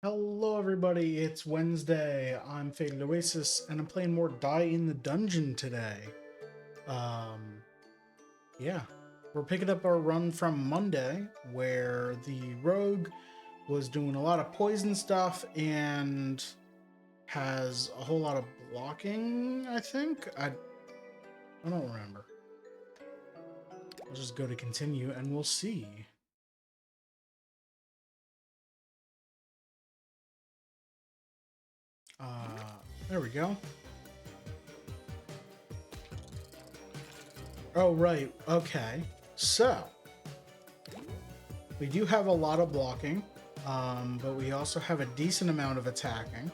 Hello everybody, it's Wednesday. I'm Faded Oasis and I'm playing more Die in the Dungeon today. Um yeah. We're picking up our run from Monday where the rogue was doing a lot of poison stuff and has a whole lot of blocking, I think. I don't remember. I'll just go to continue and we'll see. There we go. Oh right, okay. So we do have a lot of blocking, but we also have a decent amount of attacking.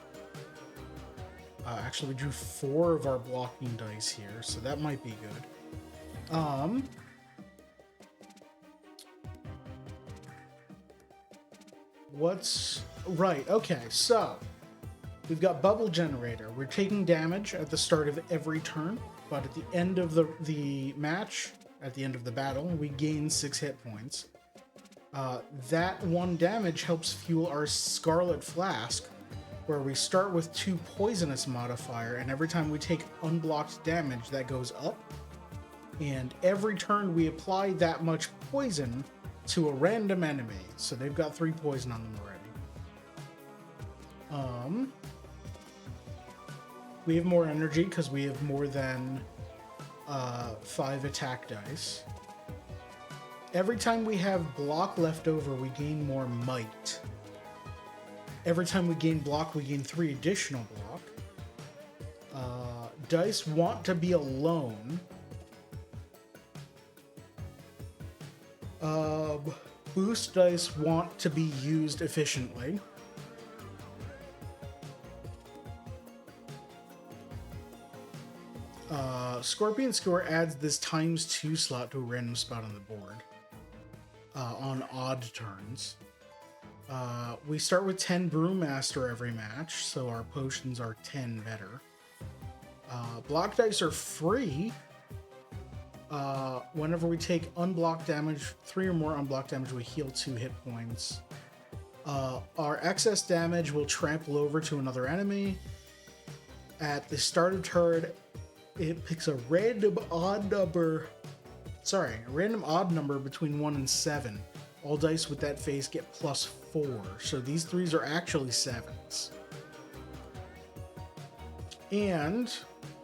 Actually, we drew 4 of our blocking dice here, so that might be good. What's... Right, okay, so we've got Bubble Generator. We're taking damage at the start of every turn, but at the end of the match, at the end of the battle, we gain 6 hit points. That 1 damage helps fuel our Scarlet Flask, where we start with 2 poisonous modifier, and every time we take unblocked damage, that goes up. And every turn we apply that much poison to a random enemy. So they've got 3 poison on them already. We have more energy because we have more than 5 attack dice. Every time we have block left over, we gain more might. Every time we gain block, we gain 3 additional block. Dice want to be alone. Boost dice want to be used efficiently. Scorpion Score adds this ×2 slot to a random spot on the board on odd turns. We start with 10 Brewmaster every match, so our potions are 10 better. Block dice are free. Whenever we take unblocked damage, 3 or more unblocked damage, we heal 2 hit points. Our excess damage will trample over to another enemy. At the start of turn, it picks a random odd number between 1 and 7. All dice with that face get +4, so these 3s are actually 7s. And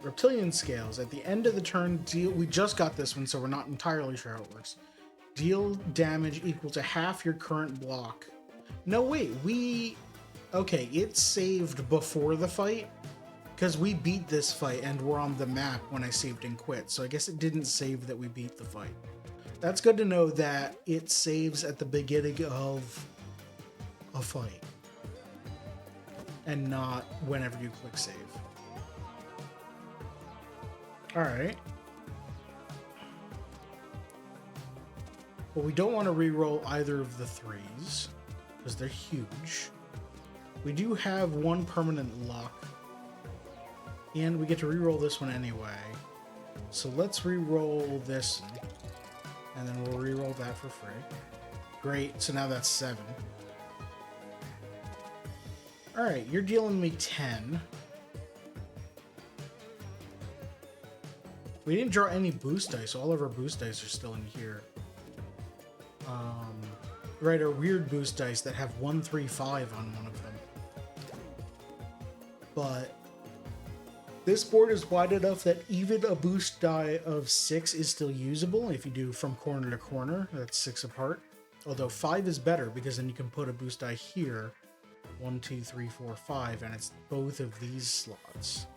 Reptilian Scales. At the end of the turn, we just got this one, so we're not entirely sure how it works. Deal damage equal to half your current block. No, wait, okay, it saved before the fight, because we beat this fight and we're on the map when I saved and quit, so I guess it didn't save that we beat the fight. That's good to know that it saves at the beginning of a fight, and not whenever you click save. Alright. But we don't want to re-roll either of the 3s, because they're huge. We do have 1 permanent luck, and we get to re-roll this one anyway. So let's re-roll this one, and then we'll re-roll that for free. Great, so now that's 7. Alright, you're dealing me 10. We didn't draw any boost dice. All of our boost dice are still in here. Right, our weird boost dice that have 1, 3, 5 on one of them. But this board is wide enough that even a boost die of 6 is still usable. If you do from corner to corner, that's 6 apart. Although 5 is better, because then you can put a boost die here. 1, 2, 3, 4, 5, and it's both of these slots.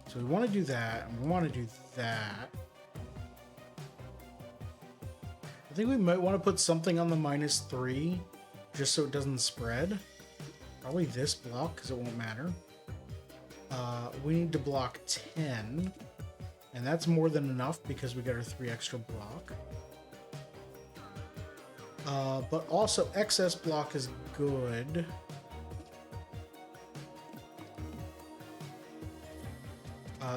So we want to do that, and we want to do that. I think we might want to put something on the -3, just so it doesn't spread. Probably this block, because it won't matter. We need to block 10, and that's more than enough because we got our 3 extra block. But also excess block is good.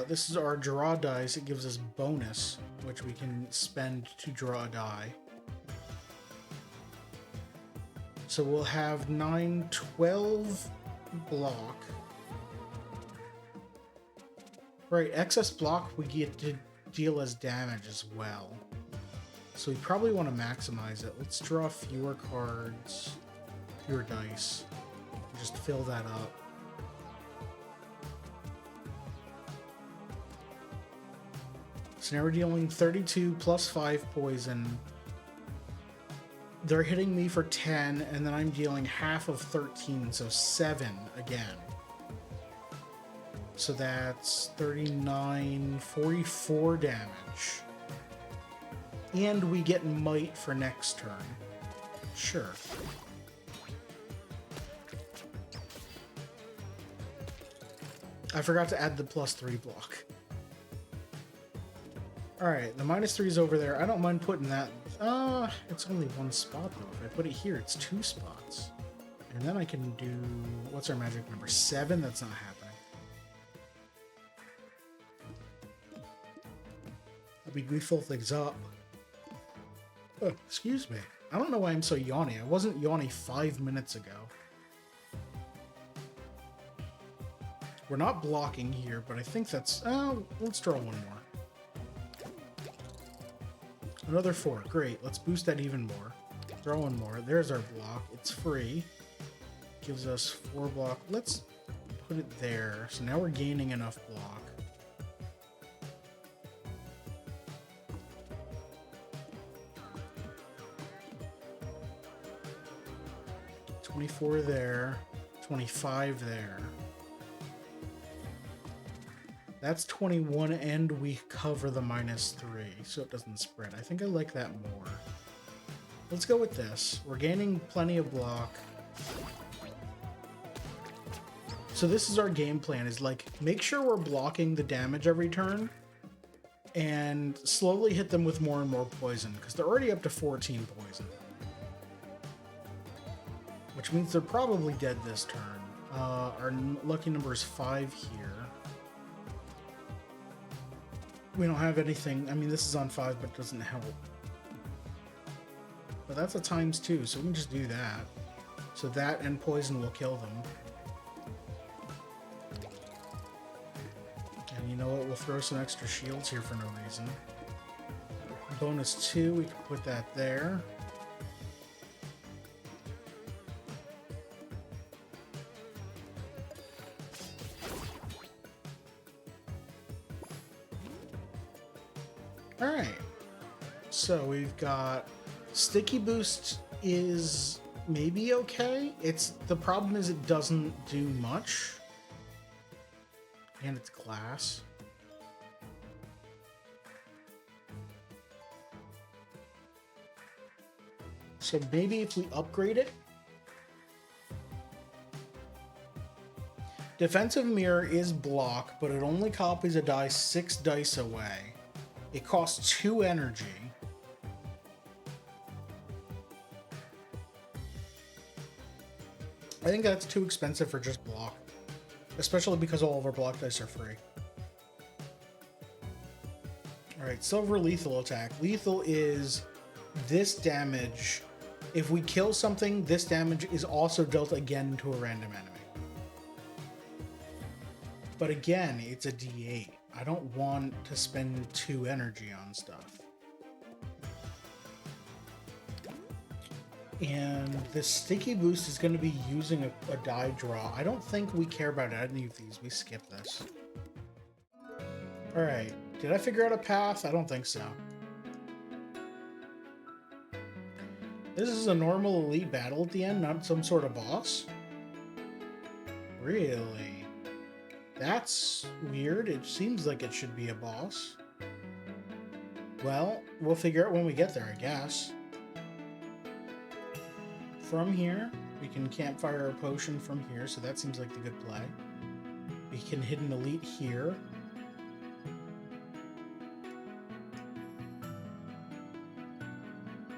This is our draw dice. It gives us bonus, which we can spend to draw a die. So we'll have 9, 12 block. Right, excess block we get to deal as damage as well. So we probably want to maximize it. Let's draw fewer cards, fewer dice. Just fill that up. So now we're dealing 32 plus 5 poison. They're hitting me for 10, and then I'm dealing half of 13, so 7 again. So that's 39, 44 damage. And we get might for next turn. Sure. I forgot to add the +3 block. Alright, the -3 is over there. I don't mind putting that. It's only one spot though. If I put it here, it's 2 spots. And then I can do... What's our magic number? 7? That's not happening. I mean, we fill things up. Oh, excuse me. I don't know why I'm so yawny. I wasn't yawny 5 minutes ago. We're not blocking here, but I think that's... let's draw one more. Another 4. Great. Let's boost that even more. Draw one more. There's our block. It's free. Gives us 4 block. Let's put it there. So now we're gaining enough block. $24 there. 25 there. That's 21, and we cover the -3, so it doesn't spread. I think I like that more. Let's go with this. We're gaining plenty of block. So this is our game plan, is like, make sure we're blocking the damage every turn, and slowly hit them with more and more poison, because they're already up to 14 poison. Which means they're probably dead this turn. Our lucky number is 5 here. We don't have anything. I mean, this is on 5, but it doesn't help. But that's a ×2, so we can just do that. So that and poison will kill them. And you know what? We'll throw some extra shields here for no reason. -2, we can put that there. Alright, so we've got Sticky Boost is maybe okay. The problem is it doesn't do much. And it's glass. So maybe if we upgrade it. Defensive Mirror is block, but it only copies a die 6 dice away. It costs 2 energy. I think that's too expensive for just block. Especially because all of our block dice are free. Alright, Silver Lethal Attack. Lethal is this damage. If we kill something, this damage is also dealt again to a random enemy. But again, it's a D8. I don't want to spend 2 energy on stuff. And the Sticky Boost is going to be using a die draw. I don't think we care about any of these. We skip this. Alright. Did I figure out a path? I don't think so. This is a normal elite battle at the end, not some sort of boss? Really? That's weird. It seems like it should be a boss. Well, we'll figure out when we get there, I guess. From here, we can campfire a potion from here, so that seems like the good play. We can hit an elite here.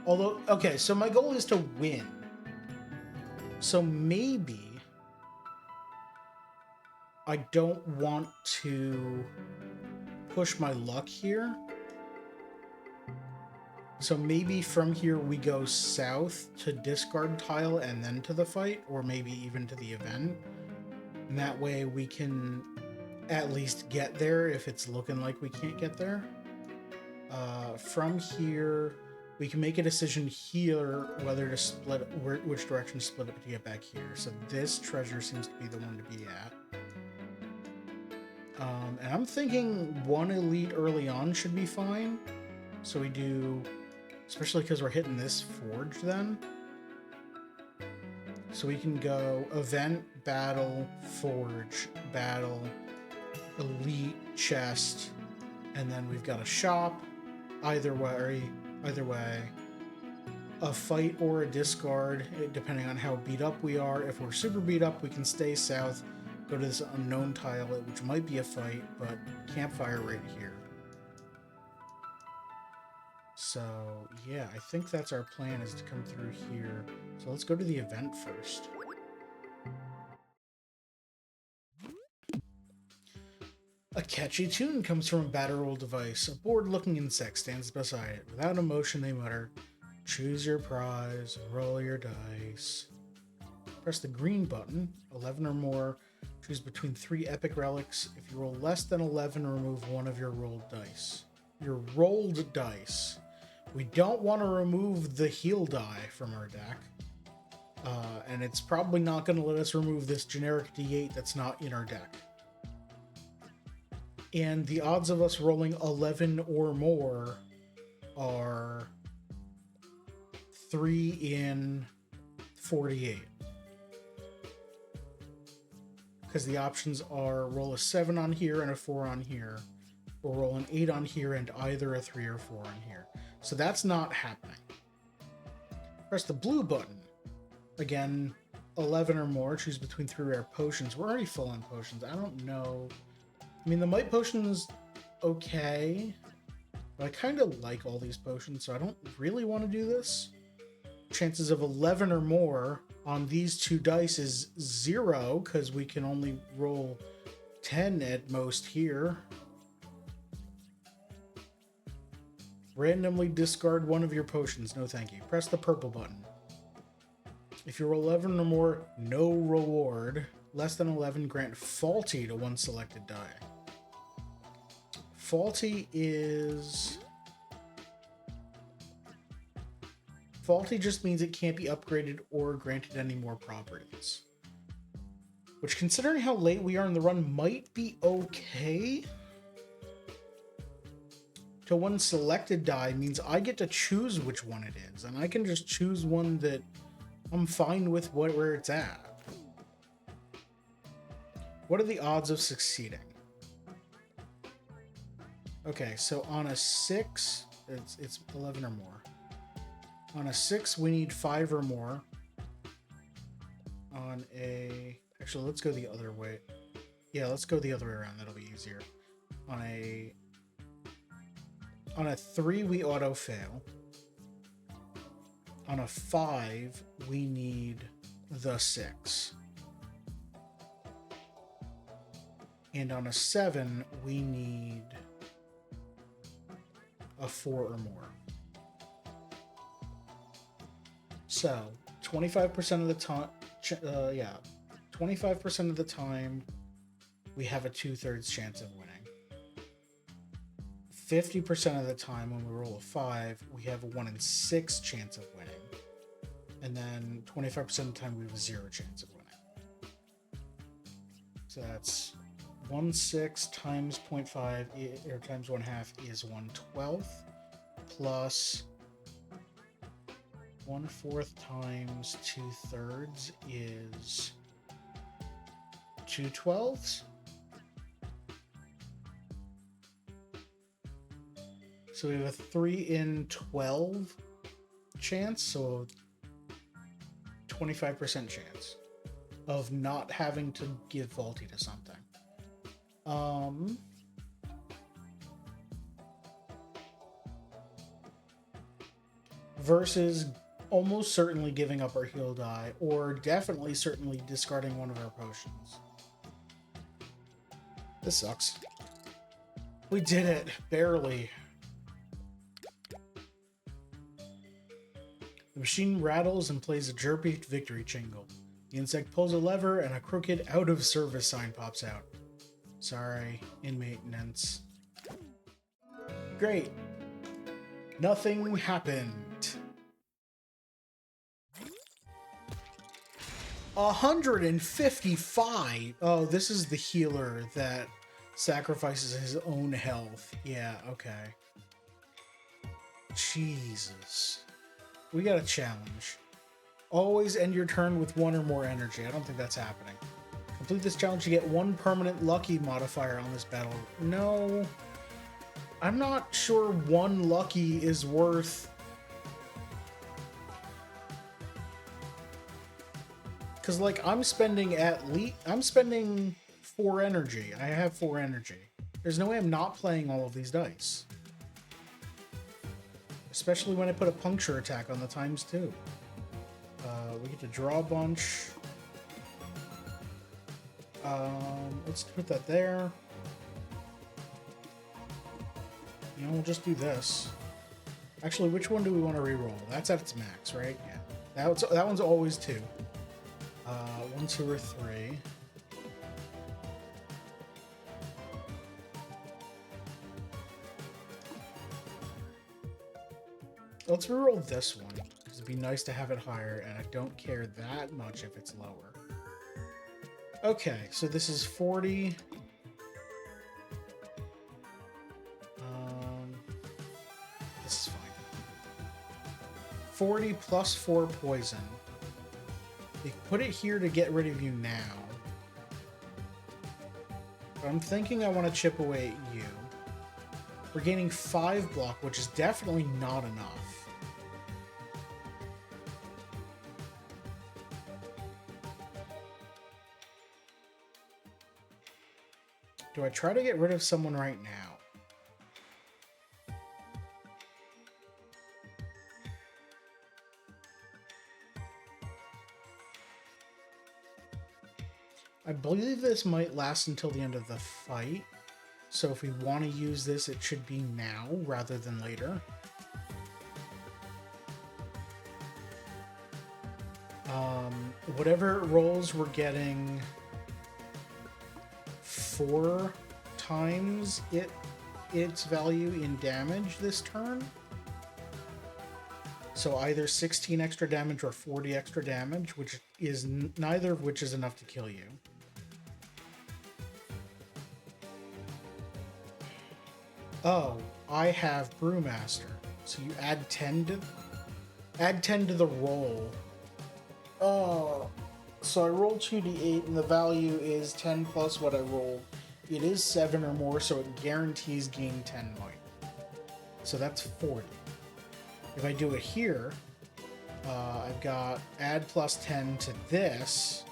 Although, okay, so my goal is to win. So maybe I don't want to push my luck here. So maybe from here we go south to discard tile and then to the fight, or maybe even to the event. And that way we can at least get there if it's looking like we can't get there. From here, we can make a decision here whether to split, which direction to split it to get back here. So this treasure seems to be the one to be at. And I'm thinking one elite early on should be fine. So we do, especially because we're hitting this forge then. So we can go event, battle, forge, battle, elite, chest, and then we've got a shop. Either way, a fight or a discard, depending on how beat up we are. If we're super beat up, we can stay south, go to this unknown tile, which might be a fight, but campfire right here. So yeah, I think that's our plan, is to come through here. So let's go to the event first. A catchy tune comes from a battle device. A bored-looking insect stands beside it. Without emotion, they mutter, "Choose your prize, roll your dice." Press the green button, 11 or more. Choose between 3 epic relics. If you roll less than 11, remove one of your rolled dice. Your rolled dice. We don't want to remove the heal die from our deck. And it's probably not going to let us remove this generic D8 that's not in our deck. And the odds of us rolling 11 or more are 3 in 48. Because the options are roll a 7 on here and a 4 on here, or roll an 8 on here and either a 3 or 4 on here. So that's not happening. Press the blue button. Again, 11 or more. Choose between 3 rare potions. We're already full on potions. I don't know. I mean, the might potion is okay, but I kind of like all these potions, so I don't really want to do this. Chances of 11 or more on these 2 dice is 0, because we can only roll 10 at most here. Randomly discard one of your potions. No thank you. Press the purple button. If you roll 11 or more, no reward. Less than 11, grant faulty to one selected die. Faulty just means it can't be upgraded or granted any more properties. Which, considering how late we are in the run, might be okay. To one selected die means I get to choose which one it is, and I can just choose one that I'm fine with where it's at. What are the odds of succeeding? Okay, so on a 6, it's 11 or more. On a 6, we need 5 or more. On a... Actually, let's go the other way. Yeah, let's go the other way around. That'll be easier. On a 3, we auto-fail. On a 5, we need the 6. And on a 7, we need a 4 or more. So 25% of the time, 25% of the time, we have a 2/3 chance of winning. 50% of the time, when we roll a 5, we have a 1 in 6 chance of winning. And then 25% of the time, we have a 0 chance of winning. So that's 1/6 times 0.5 or times 1/2 is 1/12, plus 1/4 times 2/3 is 2/12. So we have a 3 in 12 chance, so 25% chance of not having to give faulty to something. Versus almost certainly giving up our heal die, or definitely certainly discarding one of our potions. This sucks. We did it, barely. The machine rattles and plays a chirpy victory jingle. The insect pulls a lever and a crooked out of service sign pops out. Sorry, in maintenance. Great. Nothing happened. 155. Oh, this is the healer that sacrifices his own health. Yeah, okay. Jesus. We got a challenge. Always end your turn with 1 or more energy. I don't think that's happening. Complete this challenge to get 1 permanent lucky modifier on this battle. No. I'm not sure 1 lucky is worth... Because, like, I'm spending 4 energy. I have 4 energy. There's no way I'm not playing all of these dice. Especially when I put a puncture attack on the ×2. We get to draw a bunch. Let's put that there. You know, we'll just do this. Actually, which one do we want to reroll? That's at its max, right? Yeah. That one's always 2. 1, 2, or 3. Let's reroll this one, because it'd be nice to have it higher, and I don't care that much if it's lower. Okay, so this is 40. This is fine. 40 plus 4 poison. They put it here to get rid of you now. But I'm thinking I want to chip away at you. We're gaining 5 block, which is definitely not enough. Do I try to get rid of someone right now? I believe this might last until the end of the fight. So if we want to use this, it should be now rather than later. Whatever it rolls, we're getting 4 times its value in damage this turn. So either 16 extra damage or 40 extra damage, which is neither of which is enough to kill you. Oh, I have Brewmaster. So you add 10 to the roll. Oh, so I rolled 2d8 and the value is 10 plus what I rolled. It is 7 or more, so it guarantees gain 10 might. So that's 40. If I do it here, I've got add plus 10 to this,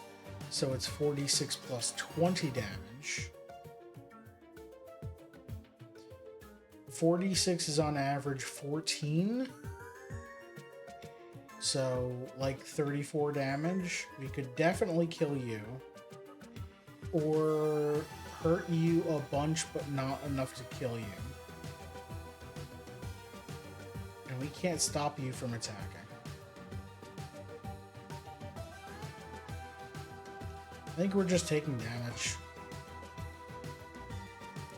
so it's 46 plus 20 damage. 46 is on average 14. So, like 34 damage. We could definitely kill you. Or hurt you a bunch, but not enough to kill you. And we can't stop you from attacking. I think we're just taking damage.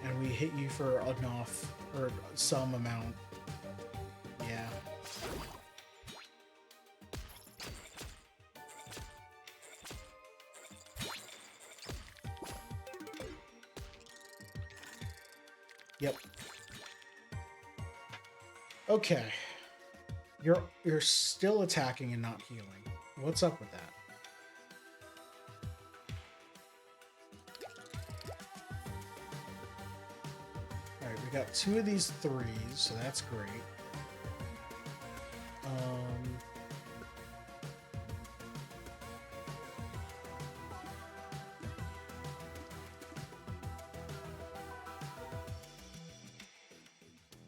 And we hit you for enough, or some amount. Yeah. Yep. Okay. You're still attacking and not healing. What's up with that? Alright, we got 2 of these 3s, so that's great.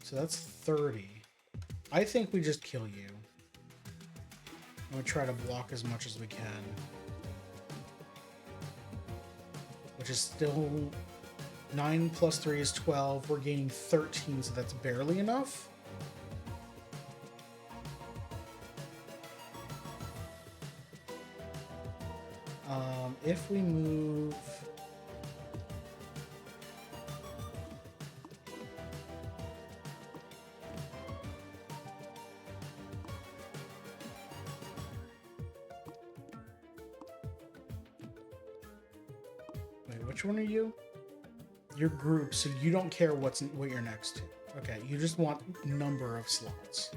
So that's 30. I think we just kill you. I'm gonna try to block as much as we can. Which is still 9 plus 3 is 12. We're gaining 13, so that's barely enough. If we move... Wait, which one are you? Your group, so you don't care what you're next to. Okay, you just want number of slots.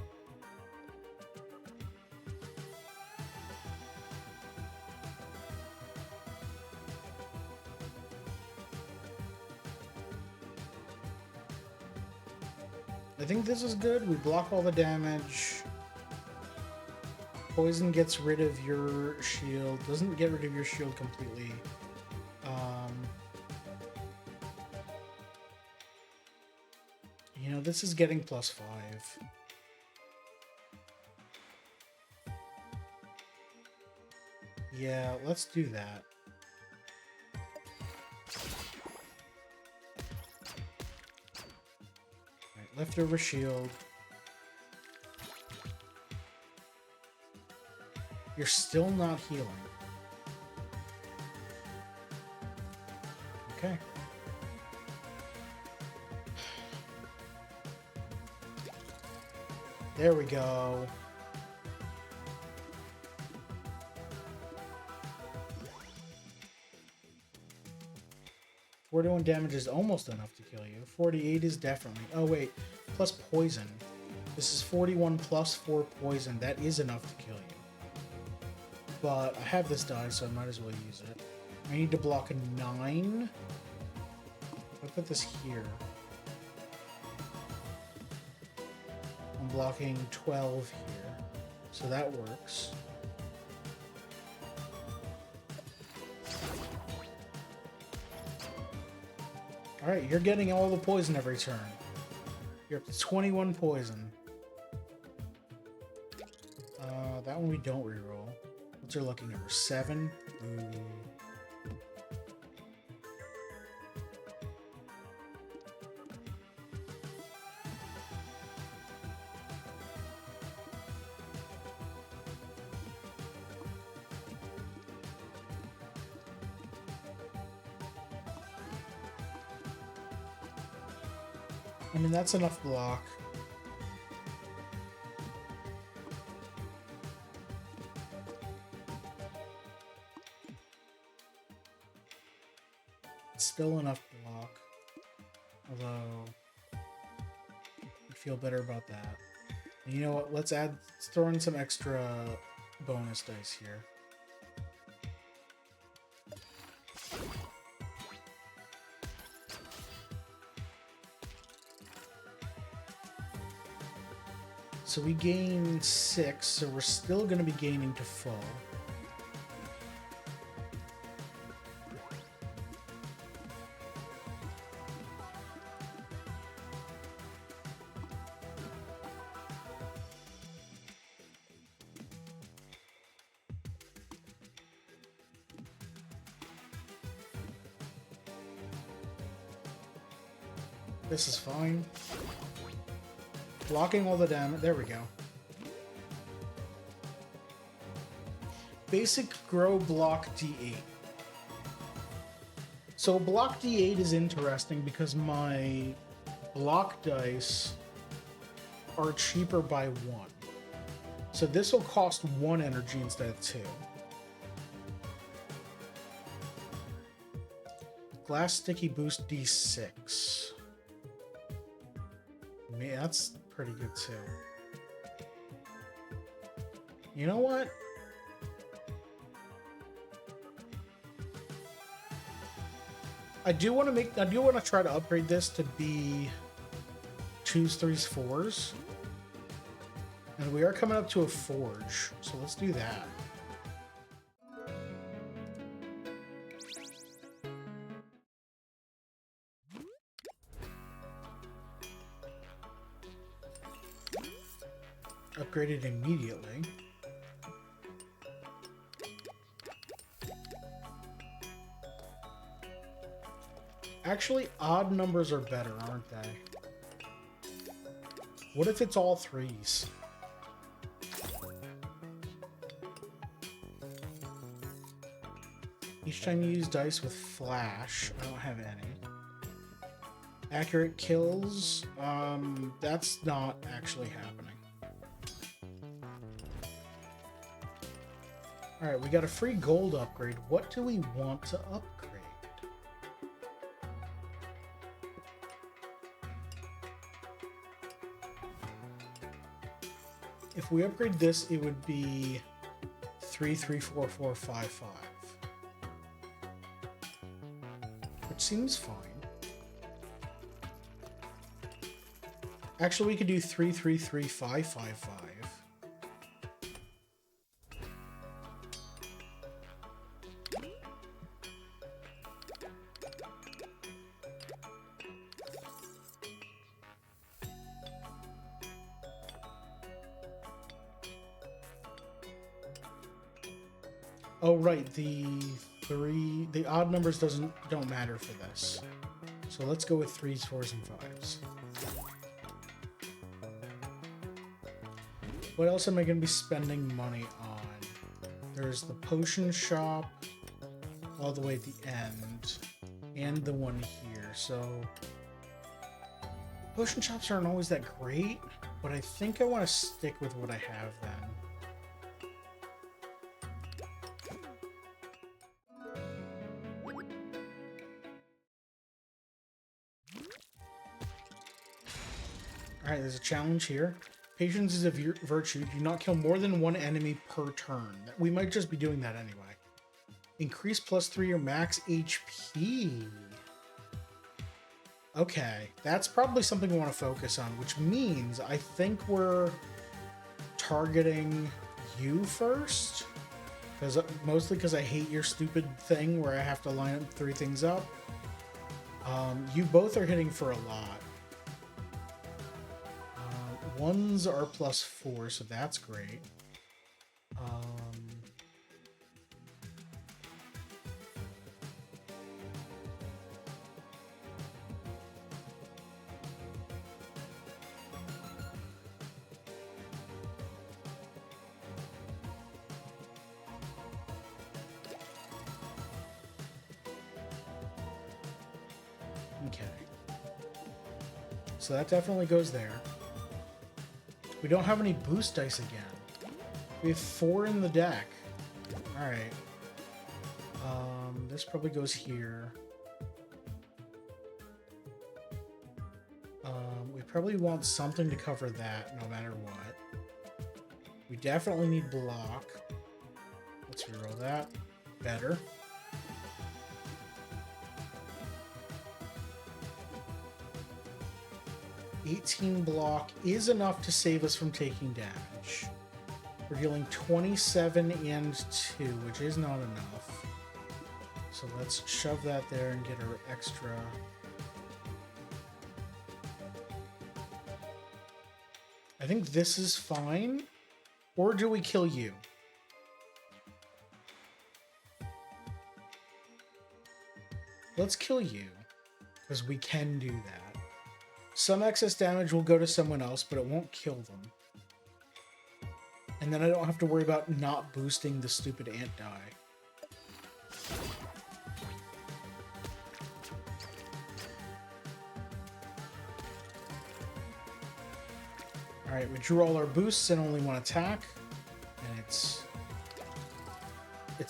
I think this is good. We block all the damage. Poison gets rid of your shield. Doesn't get rid of your shield completely. You know, this is getting +5. Yeah, let's do that. Alright, leftover shield. You're still not healing. Okay. There we go. $41 damage is almost enough to kill you. 48 is definitely... Oh, wait. Plus poison. This is 41 plus 4 poison. That is enough to kill you. But I have this die, so I might as well use it. I need to block a 9. I'll put this here. I'm blocking 12 here. So that works. Alright, you're getting all the poison every turn. You're up to 21 poison. That one we don't reroll. What's our lucky number? 7? Ooh. I mean, that's enough block. It's still enough block. Although, I feel better about that. And you know what? Let's throw in some extra bonus dice here. So we gain 6, so we're still going to be gaining to full. This is fine. Blocking all the damage. There we go. Basic grow block D8. So block D8 is interesting because my block dice are cheaper by 1. So this will cost 1 energy instead of 2. Glass sticky boost D6. Man, that's pretty good too. You know what? I do want to try to upgrade this to be 2s, 3s, 4s. And we are coming up to a forge, so let's do that. Upgraded immediately. Actually, odd numbers are better, aren't they? What if it's all 3s? Each time you use dice with flash, I don't have any. Accurate kills, that's not actually happening. Alright, we got a free gold upgrade. What do we want to upgrade? If we upgrade this, it would be 334455, which seems fine. Actually, we could do 333555. Oh right, the odd numbers don't matter for this. So let's go with 3s, 4s, and 5s. What else am I going to be spending money on? There's the potion shop all the way at the end, and the one here. So potion shops aren't always that great, but I think I want to stick with what I have then. Alright, there's a challenge here. Patience is a virtue. Do not kill more than one enemy per turn. We might just be doing that anyway. Increase +3 your max HP. Okay, that's probably something we want to focus on, which means I think we're targeting you first. Mostly because I hate your stupid thing where I have to line up 3 things up. You both are hitting for a lot. 1s are +4, so that's great. Okay. So that definitely goes there. We don't have any boost dice again. We have 4 in the deck. Alright. This probably goes here. We probably want something to cover that no matter what. We definitely need block. Let's reroll that. Better. $18 block is enough to save us from taking damage. We're dealing 27 and 2, which is not enough. So let's shove that there and get our extra. I think this is fine. Or do we kill you? Let's kill you, because we can do that. Some excess damage will go to someone else, but it won't kill them. And then I don't have to worry about not boosting the stupid ant die. Alright, we drew all our boosts and only one attack. And it's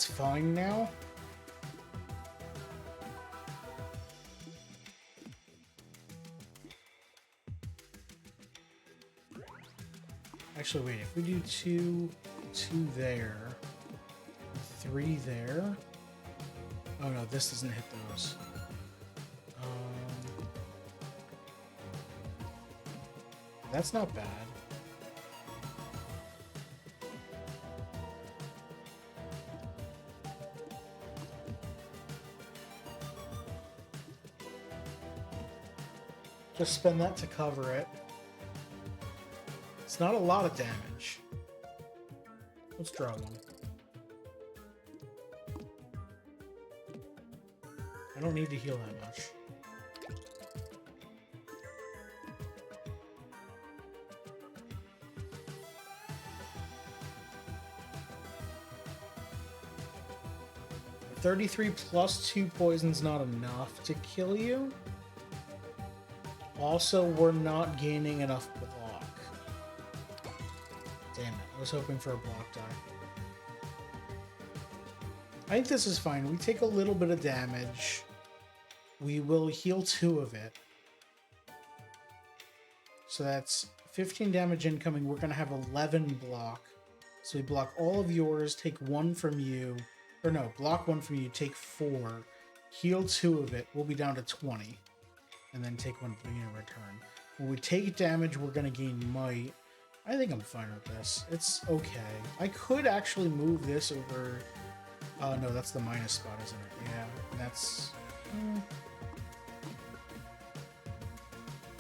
fine now. Actually, wait, if we do 2 there, 3 there. Oh no, this doesn't hit those. That's not bad. Just spend that to cover it. It's not a lot of damage. Let's draw one. I don't need to heal that much. 33 plus 2 poison's not enough to kill you. Also, we're not gaining enough block. Damn it, I was hoping for a block die. I think this is fine. We take a little bit of damage. We will heal 2 of it. So that's 15 damage incoming. We're going to have 11 block. So we block all of yours, take 1 from you. Or no, block 1 from you, take 4. Heal 2 of it. We'll be down to 20. And then take 1 in return. When we take damage, we're going to gain might. I think I'm fine with this. It's okay. I could actually move this over... no, that's the minus spot, isn't it? Yeah, that's...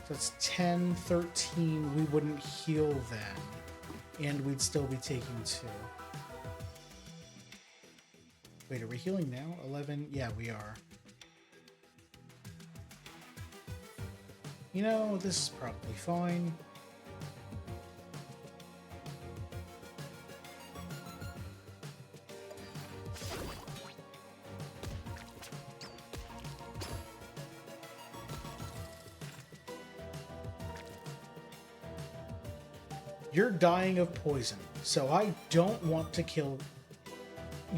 So it's 10, 13. We wouldn't heal then. And we'd still be taking 2. Wait, are we healing now? 11? Yeah, we are. You know, this is probably fine. You're dying of poison, so I don't want to kill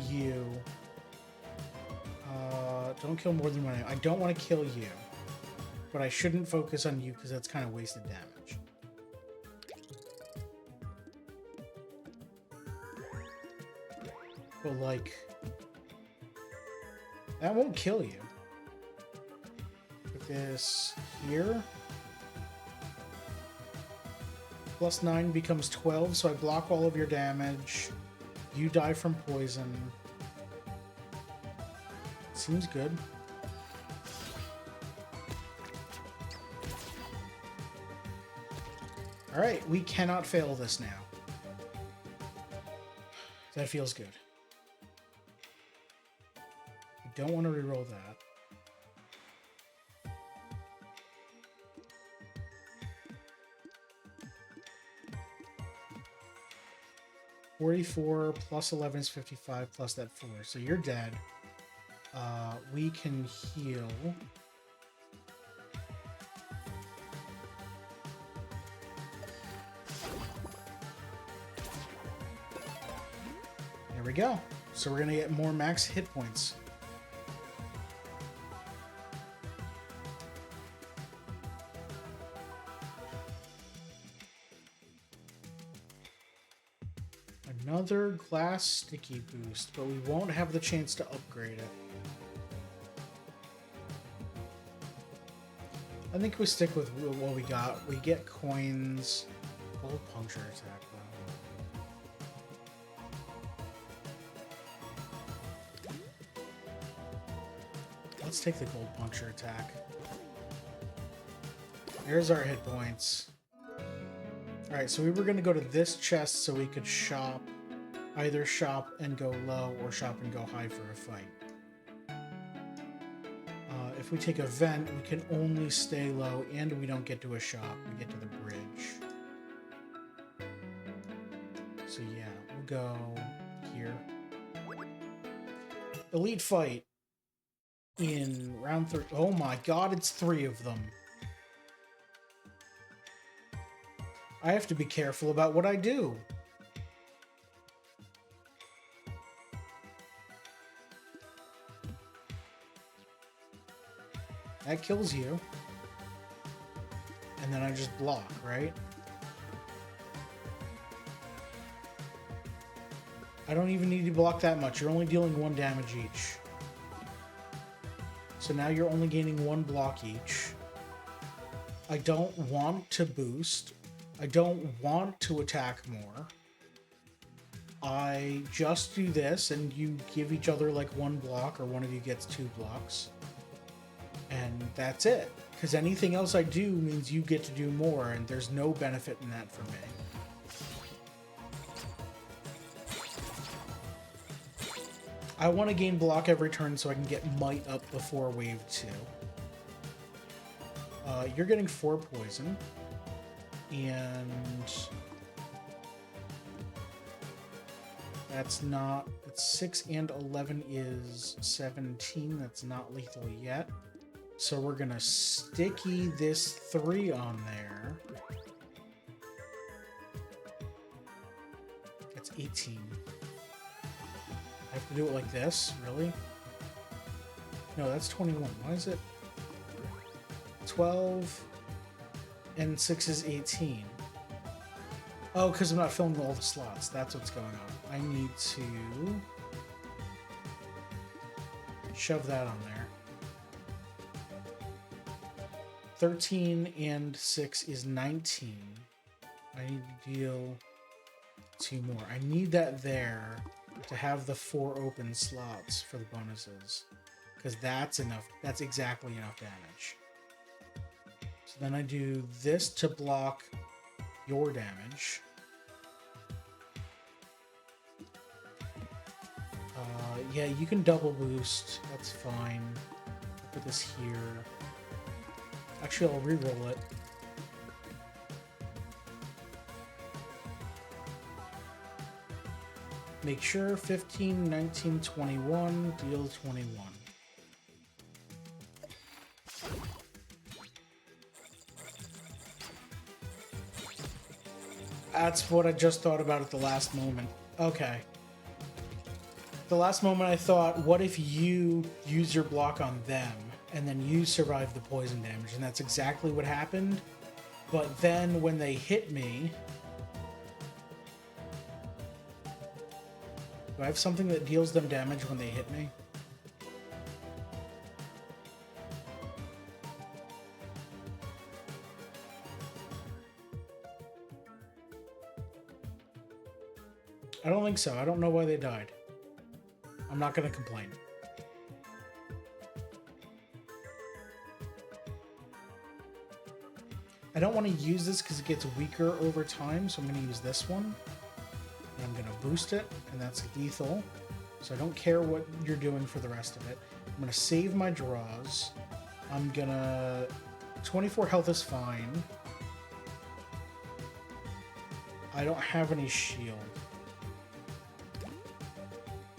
you. Don't kill more than one. I don't want to kill you. But I shouldn't focus on you because that's kind of wasted damage. But like, that won't kill you. Put this here. Plus 9 becomes 12, so I block all of your damage. You die from poison. Seems good. Alright, we cannot fail this now. That feels good. I don't want to reroll that. $44 plus 11 is 55 plus that 4. So you're dead. We can heal. There we go. So we're going to get more max hit points. Another glass sticky boost, but we won't have the chance to upgrade it. I think we stick with what we got. We get coins. Gold puncture attack, though. Let's take the gold puncture attack. There's our hit points. Alright, so we were going to go to this chest so we could shop. Either shop and go low or shop and go high for a fight. If we take a vent, we can only stay low and we don't get to a shop. We get to the bridge. So yeah, we'll go here. Elite fight in round 3. Oh my god, it's 3 of them. I have to be careful about what I do. That kills you. And then I just block, right? I don't even need to block that much. You're only dealing 1 damage each. So now you're only gaining 1 block each. I don't want to boost. I don't want to attack more. I just do this and you give each other like 1 block, or one of you gets 2 blocks. And that's it. Because anything else I do means you get to do more, and there's no benefit in that for me. I want to gain block every turn so I can get might up before wave 2. You're getting 4 poison. And That's not... It's 6 and 11 is 17. That's not lethal yet. So we're gonna sticky this 3 on there. That's 18. I have to do it like this? Really? No, that's 21. Why is it 12 and 6 is 18? Oh, because I'm not filling all the slots. That's what's going on. I need to shove that on there. 13 and 6 is 19. I need to deal 2 more. I need that there to have the 4 open slots for the bonuses. Because that's enough. That's exactly enough damage. So then I do this to block your damage. Yeah, you can double boost. That's fine. Put this here. Actually, I'll reroll it. Make sure 15, 19, 21, deal 21. That's what I just thought about at the last moment. Okay. The last moment I thought, what if you use your block on them and then you survive the poison damage? And that's exactly what happened. But then when they hit me... Do I have something that deals them damage when they hit me? I don't think so. I don't know why they died. I'm not going to complain. I don't want to use this because it gets weaker over time, so I'm going to use this one. And I'm going to boost it, and that's lethal. So I don't care what you're doing for the rest of it. I'm going to save my draws. I'm going to... 24 health is fine. I don't have any shield.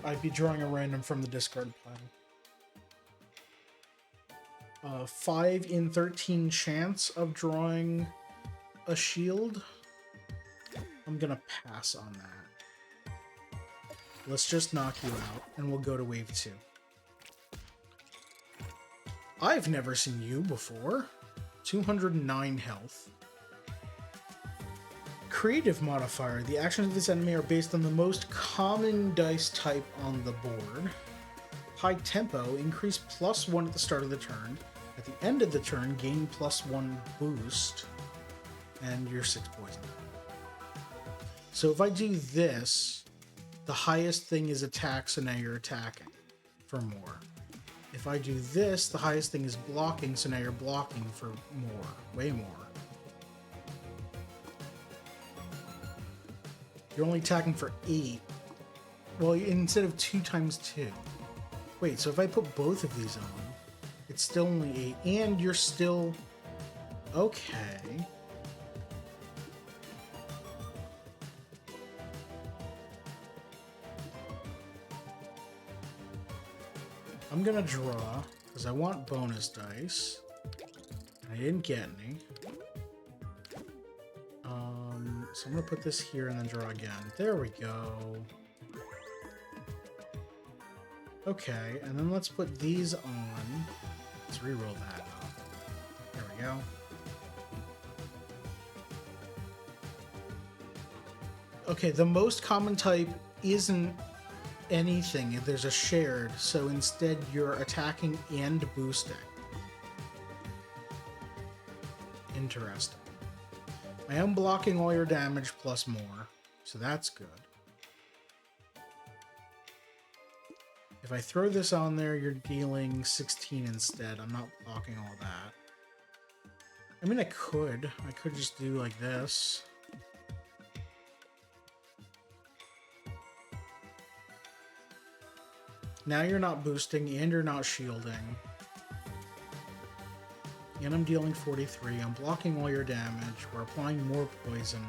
I'd be drawing a random from the discard pile. 5 in 13 chance of drawing a shield. I'm gonna pass on that. Let's just knock you out, and we'll go to wave 2. I've never seen you before. 209 health. Creative modifier. The actions of this enemy are based on the most common dice type on the board. High tempo. Increase +1 at the start of the turn. At the end of the turn, gain +1 boost. And you're 6 poison. So if I do this, the highest thing is attack, so now you're attacking for more. If I do this, the highest thing is blocking, so now you're blocking for more. Way more. You're only attacking for 8. Well, instead of 2 times 2. Wait, so if I put both of these on, it's still only 8. And you're still... Okay. I'm gonna draw, because I want bonus dice. I didn't get any. So I'm going to put this here and then draw again. There we go. Okay, and then let's put these on. Let's re-roll that up. There we go. Okay, the most common type isn't anything. There's a shared, so instead you're attacking and boosting. Interesting. I am blocking all your damage plus more, so that's good. If I throw this on there, you're dealing 16 instead. I'm not blocking all that. I mean, I could just do like this. Now you're not boosting and you're not shielding. And I'm dealing 43. I'm blocking all your damage. We're applying more poison.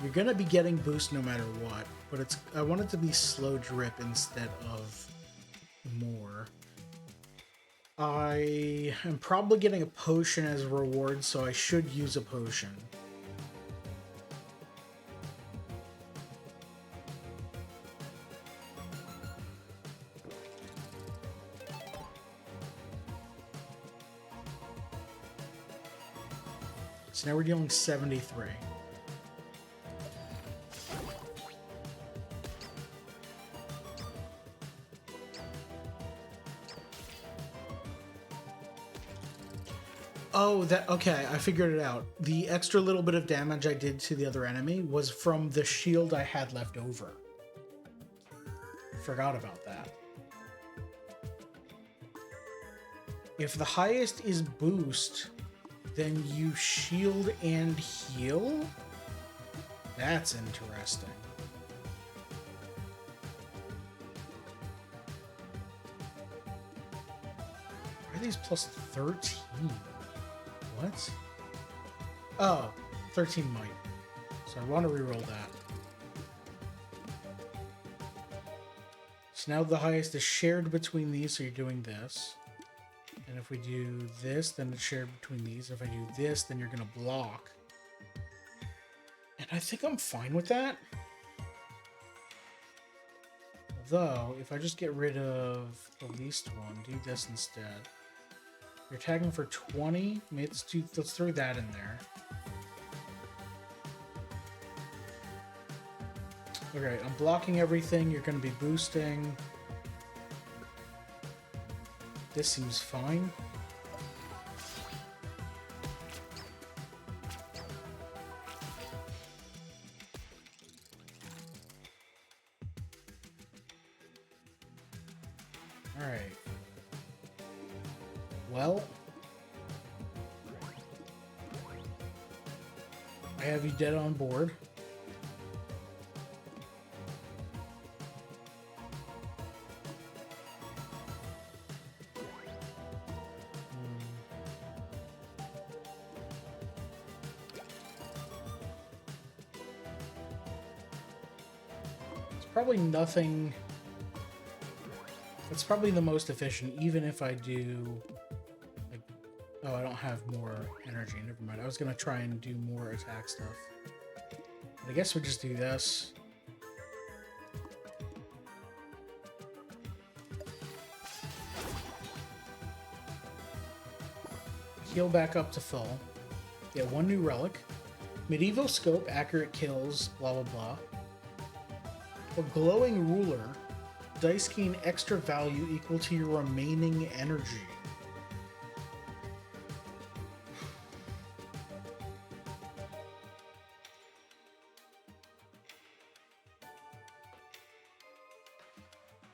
You're gonna be getting boost no matter what, but I want it to be slow drip instead of more. I am probably getting a potion as a reward, so I should use a potion. So now we're dealing 73. Oh, okay, I figured it out. The extra little bit of damage I did to the other enemy was from the shield I had left over. Forgot about that. If the highest is boost, then you shield and heal? That's interesting. Why are these plus 13? What? Oh, 13 might. So I want to reroll that. So now the highest is shared between these, so you're doing this. And if we do this, then it's shared between these. If I do this, then you're going to block. And I think I'm fine with that. Although, if I just get rid of the least one, do this instead. You're attacking for 20. Let's throw that in there. Okay, I'm blocking everything. You're going to be boosting. This seems fine. All right. Well, I have you dead on board. It's probably nothing. It's probably the most efficient, even if I do. Oh, I don't have more energy. Never mind. I was going to try and do more attack stuff. But I guess we'll just do this. Heal back up to full. Get one new relic. Medieval scope, accurate kills, blah, blah, blah. For glowing ruler, dice gain extra value equal to your remaining energy.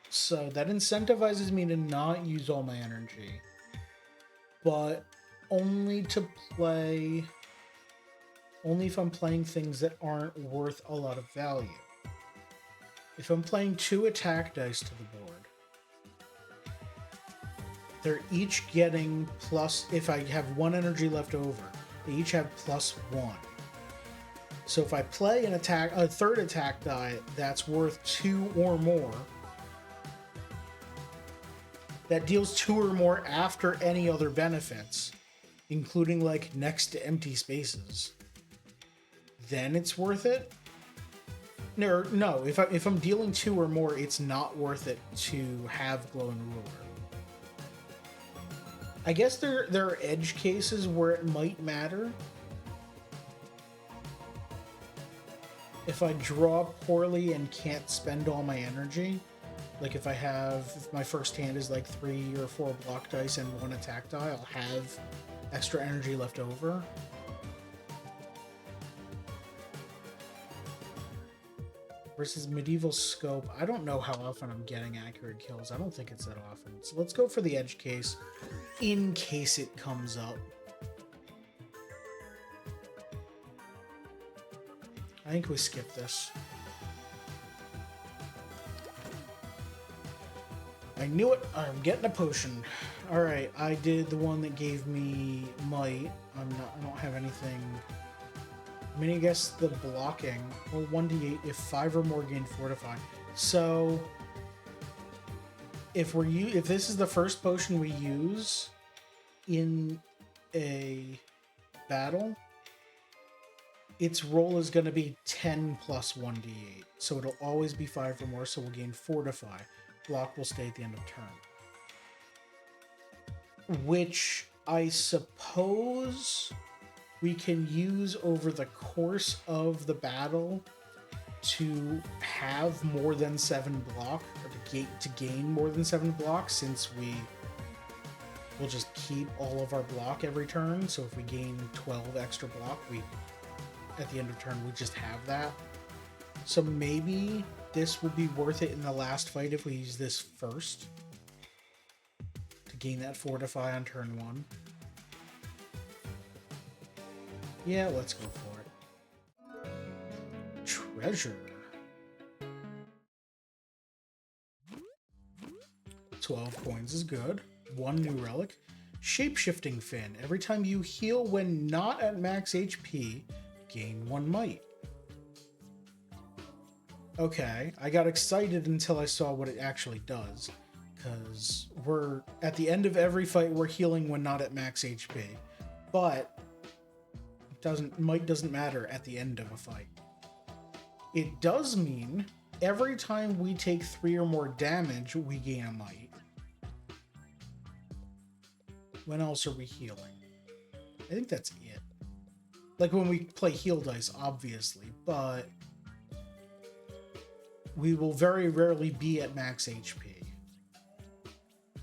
So that incentivizes me to not use all my energy, but only if I'm playing things that aren't worth a lot of value. If I'm playing 2 attack dice to the board, they're each getting plus, if I have 1 energy left over, they each have +1. So if I play a 3rd attack die that's worth 2 or more, that deals 2 or more after any other benefits, including like next to empty spaces, then it's worth it. No, if I'm dealing 2 or more, it's not worth it to have glowing ruler. I guess there are edge cases where it might matter. If I draw poorly and can't spend all my energy, like if my first hand is like 3 or 4 block dice and 1 attack die, I'll have extra energy left over. Versus medieval scope, I don't know how often I'm getting accurate kills. I don't think it's that often. So let's go for the edge case in case it comes up. I think we skip this. I knew it. I'm getting a potion. All right, I did the one that gave me might. I don't have anything I mean, I guess the blocking, well, 1d8 if 5 or more gain fortify. So if this is the first potion we use in a battle, its roll is going to be 10 plus 1d8. So it'll always be 5 or more, so we'll gain fortify. Block will stay at the end of turn. Which I suppose we can use over the course of the battle to have more than 7 block, or to gain more than 7 blocks, since we will just keep all of our block every turn. So if we gain 12 extra block, at the end of turn we just have that. So maybe this will be worth it in the last fight if we use this first to gain that fortify on turn 1. Yeah, let's go for it. Treasure. 12 coins is good. 1 new relic. Shapeshifting Fin. Every time you heal when not at max HP, gain 1 might. Okay, I got excited until I saw what it actually does. Because we're at the end of every fight, we're healing when not at max HP. But might doesn't matter at the end of a fight. It does mean every time we take 3 or more damage, we gain a might. When else are we healing? I think that's it. Like when we play heal dice, obviously, but we will very rarely be at max HP.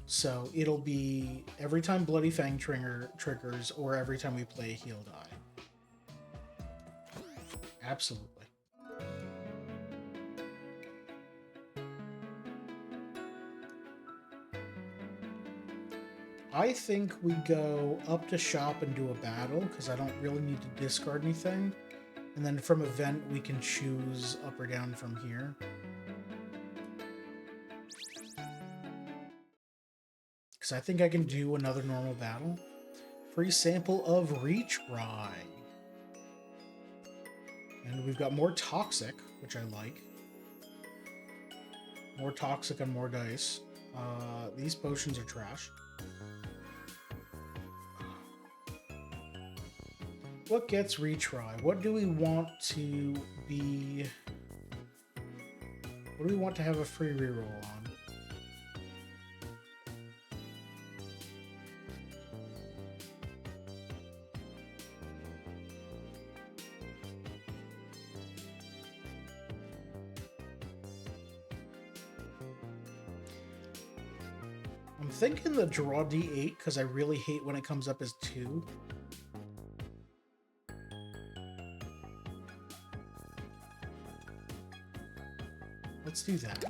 So it'll be every time Bloody Fang triggers or every time we play a heal die. Absolutely. I think we go up to shop and do a battle, because I don't really need to discard anything. And then from event, we can choose up or down from here. Because I think I can do another normal battle. Free sample of Retry. And we've got more Toxic, which I like. More Toxic and more dice. These potions are trash. What gets Retry? What do we want to be... What do we want to have a free reroll on? I'm thinking the draw D8, because I really hate when it comes up as 2. Let's do that.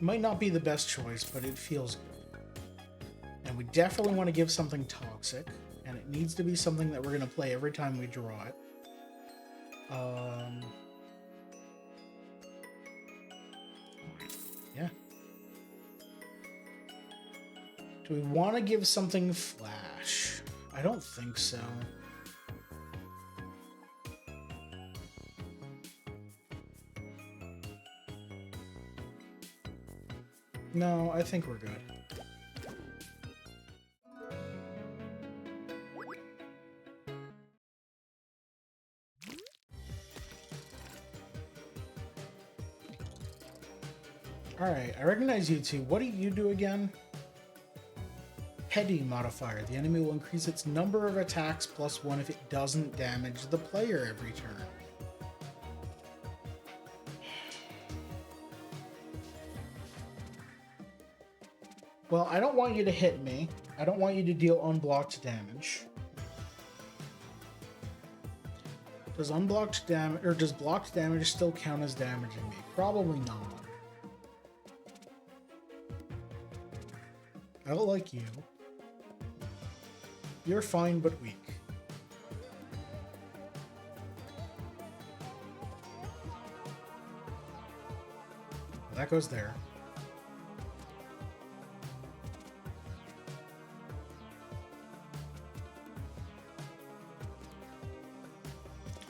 Might not be the best choice, but it feels good. And we definitely want to give something Toxic, and it needs to be something that we're going to play every time we draw it. Yeah. Do we want to give something Flash? I don't think so. No, I think we're good. Alright, I recognize you two. What do you do again? Petty modifier. The enemy will increase its number of attacks +1 if it doesn't damage the player every turn. Well, I don't want you to hit me. I don't want you to deal unblocked damage. Does unblocked damage, or does blocked damage still count as damaging me? Probably not. I don't like you. You're fine but weak. That goes there.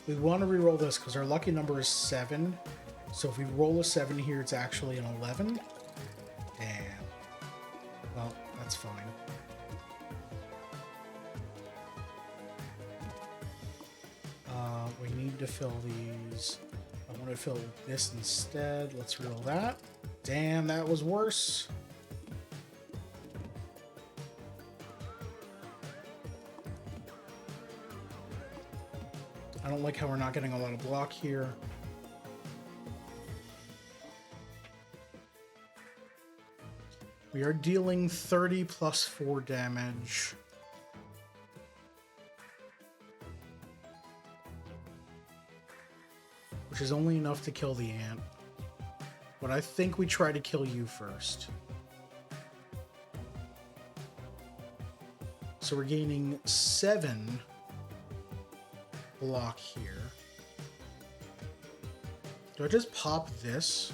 We want to re-roll this because our lucky number is 7. So if we roll a 7 here, it's actually an 11. Damn. Well, that's fine. We need to fill these. I want to fill this instead. Let's roll that. Damn, that was worse. I don't like how we're not getting a lot of block here. We are dealing 30 plus 4 damage. Which is only enough to kill the ant. But I think we try to kill you first. So we're gaining 7 block here. Do I just pop this?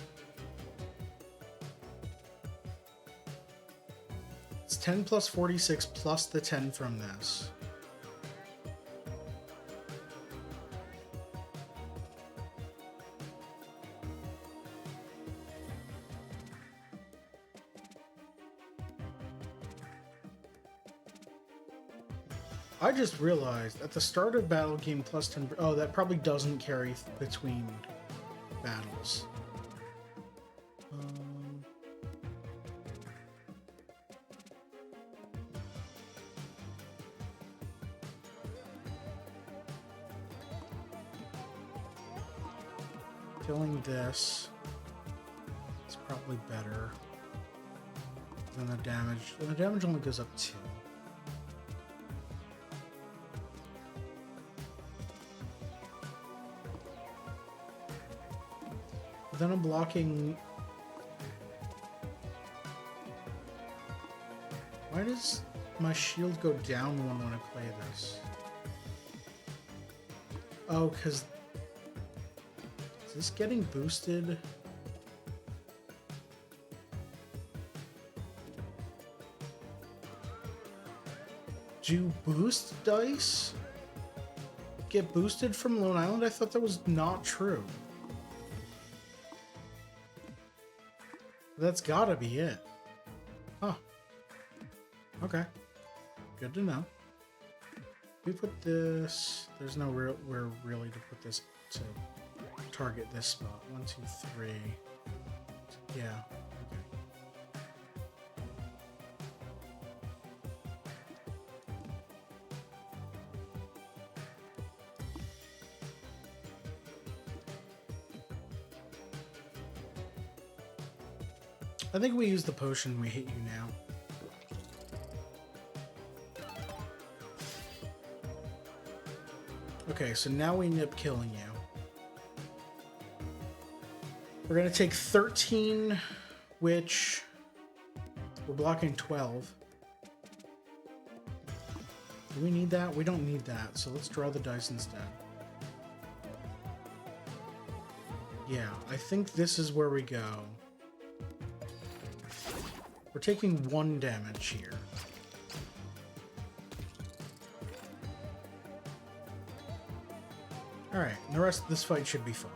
It's 10 plus 46 plus the 10 from this. I just realized at the start of battle game plus 10. Oh, that probably doesn't carry between battles. Killing this is probably better than the damage. The damage only goes up 2. Then I'm blocking. Why does my shield go down when I play this? Oh, because is this getting boosted? Do boost dice get boosted from Lone Island? I thought that was not true. That's gotta be it. Huh. Okay. Good to know. We put this... There's nowhere really to put this to target this spot. 1, 2, 3. Yeah. Okay. I think we use the potion. We hit you now. Okay, so now we end up killing you. We're gonna take 13, which we're blocking 12. Do we need that? We don't need that, so let's draw the dice instead. Yeah, I think this is where we go. We're taking 1 damage here. Alright, the rest of this fight should be fine.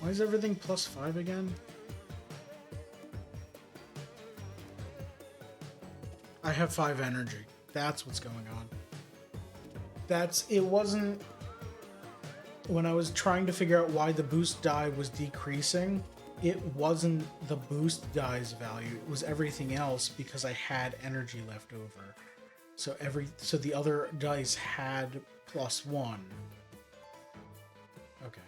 Why is everything +5 again? I have 5 energy. That's what's going on. It wasn't... When I was trying to figure out why the boost die was decreasing, it wasn't the boost die's value. It was everything else because I had energy left over. So the other dice had +1. Okay.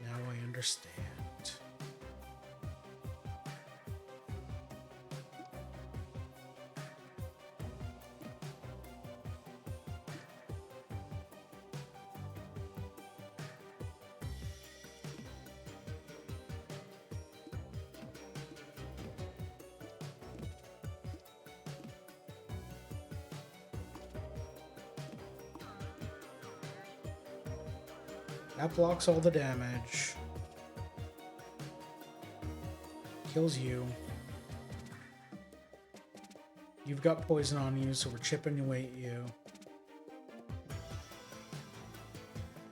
Now I understand. That blocks all the damage. Kills you. You've got poison on you, so we're chipping away at you.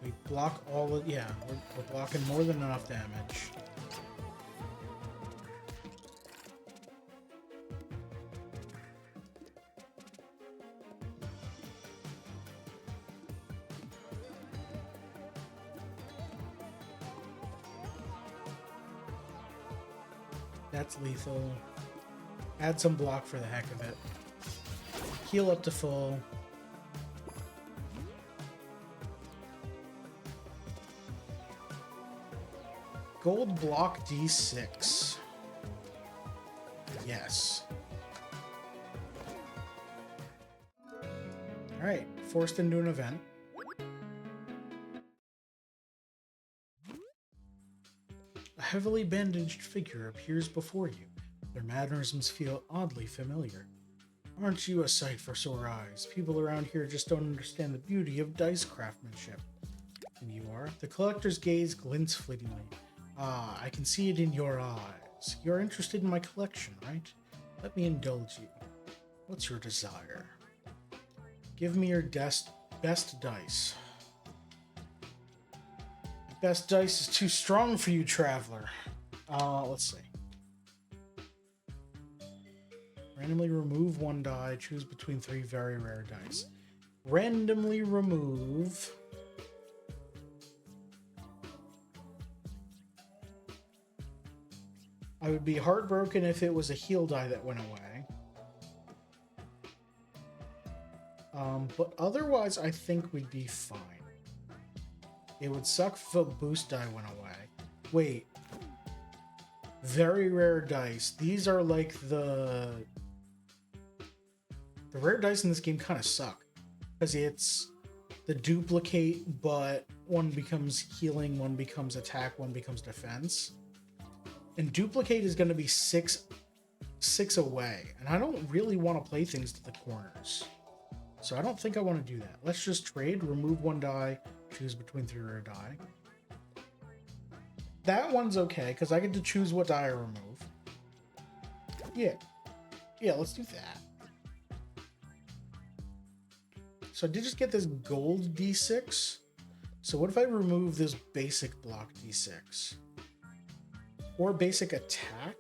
We block all of... Yeah, we're blocking more than enough damage. That's lethal. Add some block for the heck of it. Heal up to full. Gold block D6. Yes. Alright, forced into an event. A heavily bandaged figure appears before you. Their mannerisms feel oddly familiar. Aren't you a sight for sore eyes? People around here just don't understand the beauty of dice craftsmanship. And you are? The collector's gaze glints fleetingly. Ah, I can see it in your eyes. You're interested in my collection, right? Let me indulge you. What's your desire? Give me your best dice. Best dice is too strong for you, traveler. Let's see. Randomly remove one die. Choose between 3 very rare dice. Randomly remove... I would be heartbroken if it was a heal die that went away. But otherwise, I think we'd be fine. It would suck if a boost die went away. Wait. Very rare dice. These are like the rare dice in this game kind of suck. Because it's the duplicate, but one becomes healing, one becomes attack, one becomes defense. And duplicate is going to be six away. And I don't really want to play things to the corners. So I don't think I want to do that. Let's just trade, remove one die, choose between 3 rare die. That one's okay, because I get to choose what die I remove. Yeah. Yeah, let's do that. So I did just get this gold D6. So what if I remove this basic block D6? Or basic attack?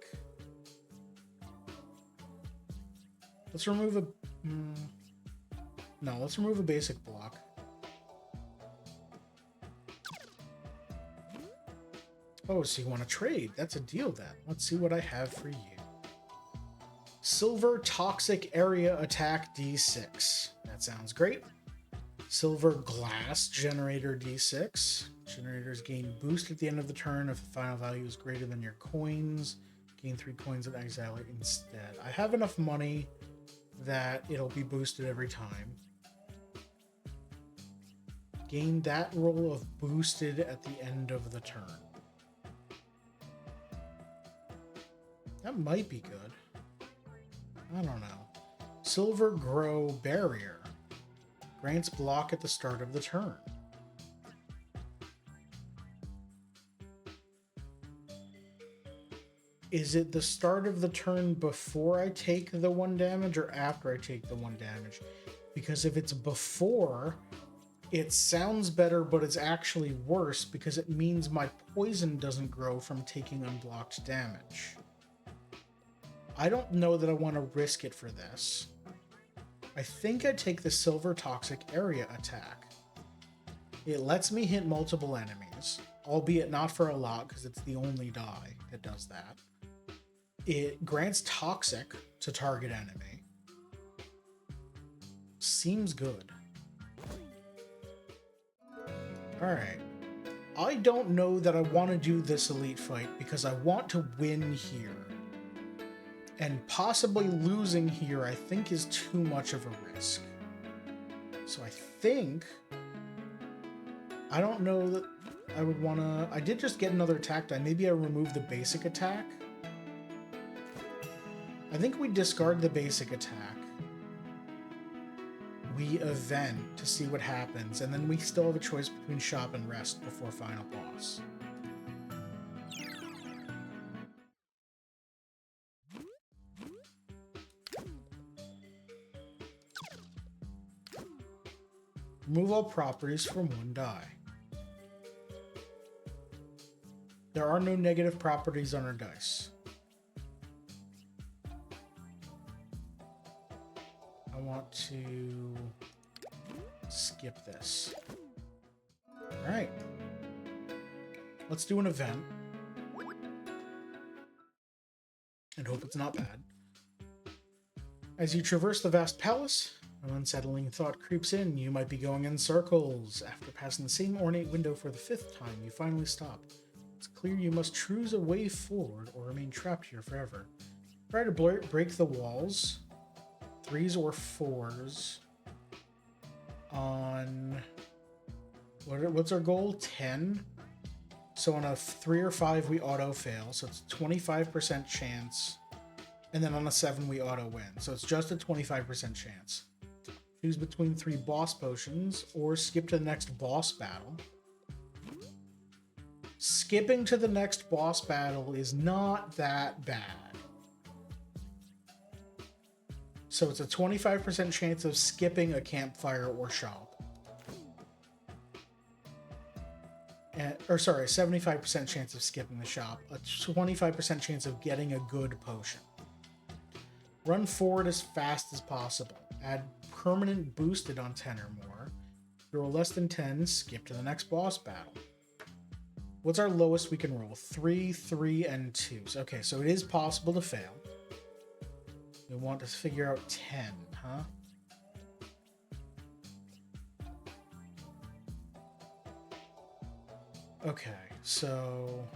Let's remove a... No, let's remove a basic block. Oh, so you want to trade? That's a deal then. Let's see what I have for you. Silver Toxic Area Attack D6. That sounds great. Silver Glass Generator D6. Generators gain boost at the end of the turn if the final value is greater than your coins. Gain 3 coins and exile it instead. I have enough money that it'll be boosted every time. Gain that roll of boosted at the end of the turn. That might be good. I don't know. Silver Grow Barrier. Grants block at the start of the turn. Is it the start of the turn before I take the 1 damage or after I take the 1 damage? Because if it's before, it sounds better, but it's actually worse because it means my poison doesn't grow from taking unblocked damage. I don't know that I want to risk it for this. I think I take the Silver Toxic Area attack. It lets me hit multiple enemies, albeit not for a lot because it's the only die that does that. It grants Toxic to target enemy. Seems good. Alright. I don't know that I want to do this elite fight because I want to win here. And possibly losing here, I think, is too much of a risk. So I think... I don't know that I would want to... I did just get another attack die. Maybe I remove the basic attack. I think we discard the basic attack. we event to see what happens, and then we still have a choice between shop and rest before final boss. Remove all properties from one die. There are no negative properties on our dice. I want to skip this. All right. Let's do an event. And hope it's not bad. As you traverse the vast palace, an unsettling thought creeps in. You might be going in circles. After passing the same ornate window for the 5th time, you finally stop. It's clear you must choose a way forward or remain trapped here forever. Try to break the walls. 3s or 4s. On... What's our goal? 10? So on a 3 or 5, we auto-fail. So it's 25% chance. And then on a 7, we auto-win. So it's just a 25% chance. Choose between 3 boss potions or skip to the next boss battle. Skipping to the next boss battle is not that bad. So it's a 25% chance of skipping a campfire or shop. Or sorry, 75% chance of skipping the shop. A 25% chance of getting a good potion. Run forward as fast as possible. Add permanent boosted on 10 or more. Roll less than 10, skip to the next boss battle. What's our lowest we can roll? 3, 3, and 2s. Okay, so it is possible to fail. We want to figure out 10, huh? Okay, so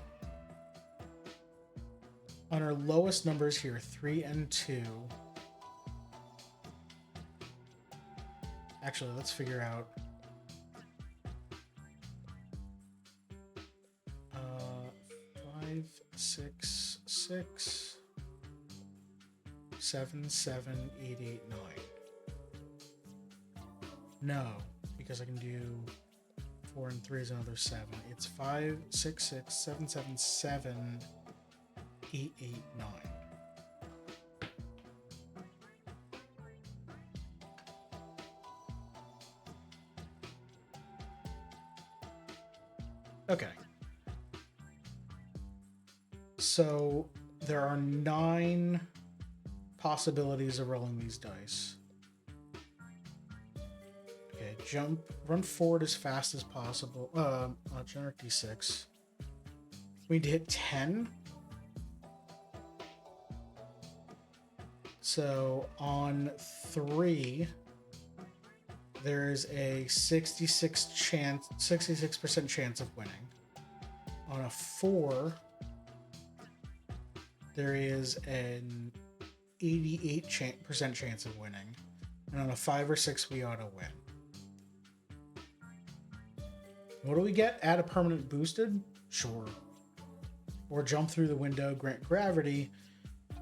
on our lowest numbers here, 3 and 2. Actually, let's figure out 5, 6, 6, 7, 7, 8, 8, 9. No, because I can do 4 and 3 is another 7. It's 5, 6, 6, 7, 7, 7, 8, 8, 9. Okay. So there are 9 possibilities of rolling these dice. Okay, run forward as fast as possible. Generate D6. We need to hit 10. So on 3, there's a 66% chance of winning. On a 4, there is an 88% chance of winning. And on a 5 or 6, we ought to win. What do we get? Add a permanent boosted? Sure. Or jump through the window, grant gravity.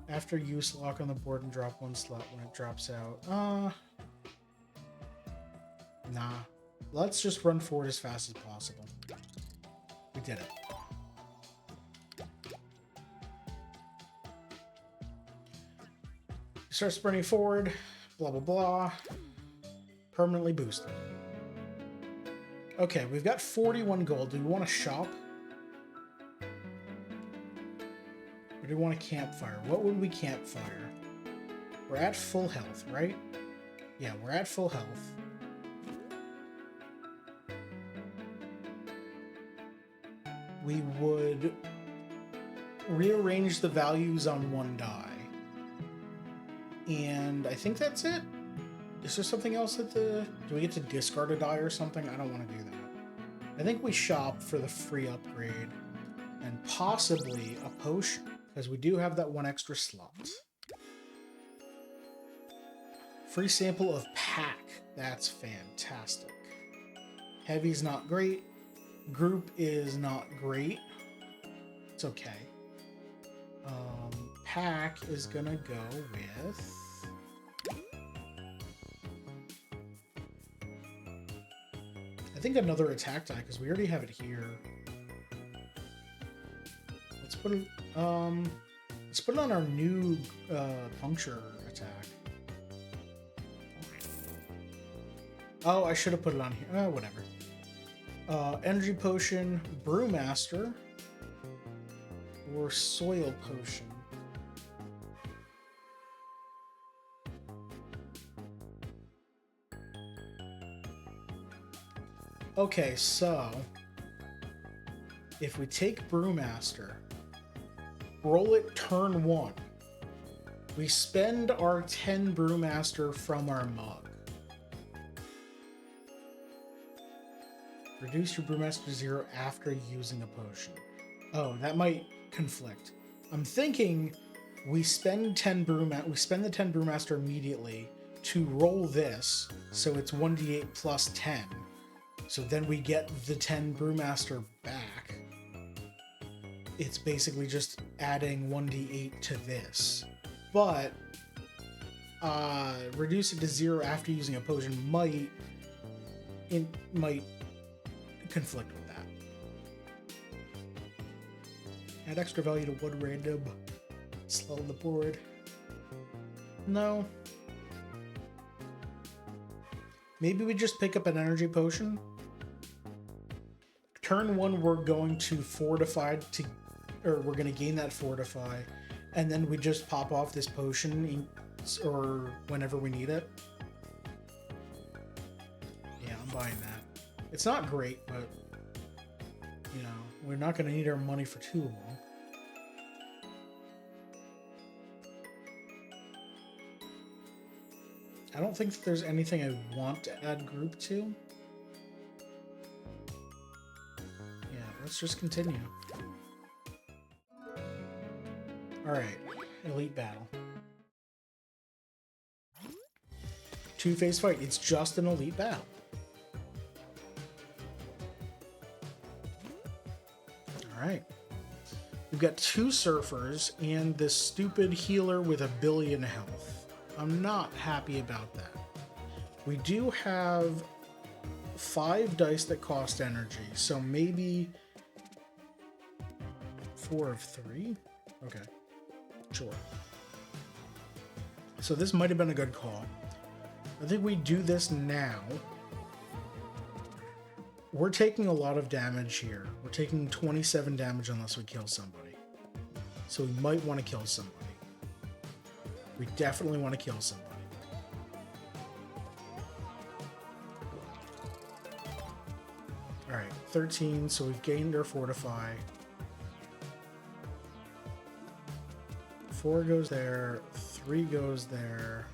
After use, lock on the board and drop 1 slot when it drops out. Nah. Let's just run forward as fast as possible. We did it. Start sprinting forward. Blah, blah, blah. Permanently boosted. Okay, we've got 41 gold. Do we want to shop? Or do we want a campfire? What would we campfire? We're at full health, right? Yeah, we're at full health. We would rearrange the values on 1 die. And I think that's it. Is there something else at the... Do we get to discard a die or something? I don't want to do that. I think we shop for the free upgrade. And possibly a potion. Because we do have that 1 extra slot. Free sample of pack. That's fantastic. Heavy's not great. Group is not great. It's okay. Pack is gonna go with think another attack die, because we already have it here. Let's put it on our new puncture attack. Oh, I should have put it on here. Oh, whatever. Energy potion, Brewmaster, or soil potion. Okay, so if we take Brewmaster, roll it turn 1, we spend our 10 Brewmaster from our mug. Reduce your Brewmaster to 0 after using a potion. Oh, that might conflict. I'm thinking we spend the 10 Brewmaster immediately to roll this, so it's 1d8 plus 10. So then we get the 10 Brewmaster back. It's basically just adding 1d8 to this. But reduce it to 0 after using a potion might conflict with that. Add extra value to one random slot on the board. No. Maybe we just pick up an energy potion. Turn 1, we're going to fortify we're going to gain that fortify, and then we just pop off this potion or whenever we need it. Yeah, I'm buying that. It's not great, but you know, we're not going to need our money for too long. I don't think that there's anything I want to add group to. Yeah, let's just continue. Alright, elite battle. 2-phase fight. It's just an elite battle. Alright. We've got 2 surfers and this stupid healer with 1 billion health. I'm not happy about that. We do have 5 dice that cost energy, so maybe 4 of 3? Okay, sure. So this might have been a good call. I think we do this now. We're taking a lot of damage here. We're taking 27 damage unless we kill somebody. So we might want to kill somebody. We definitely want to kill somebody. Alright, 13, so we've gained our fortify. 4 goes there, 3 goes there.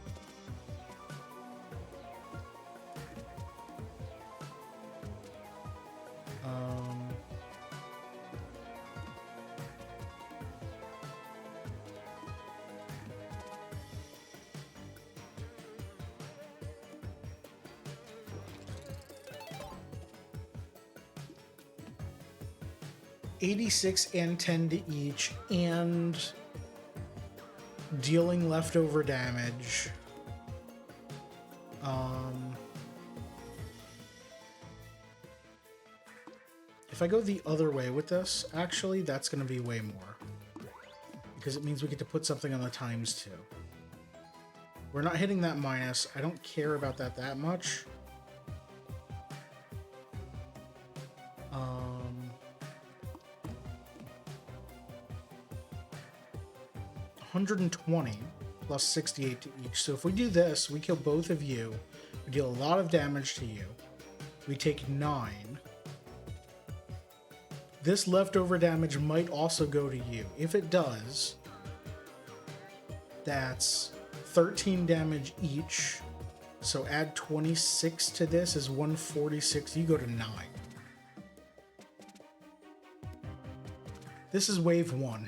86 and 10 to each, and dealing leftover damage. If I go the other way with this, actually, that's going to be way more. Because it means we get to put something on the ×2. We're not hitting that minus. I don't care about that much. 120 plus 68 to each. So if we do this, we kill both of you. We deal a lot of damage to you. We take 9. This leftover damage might also go to you. If it does, that's 13 damage each. So add 26 to this is 146. You go to 9. This is wave 1.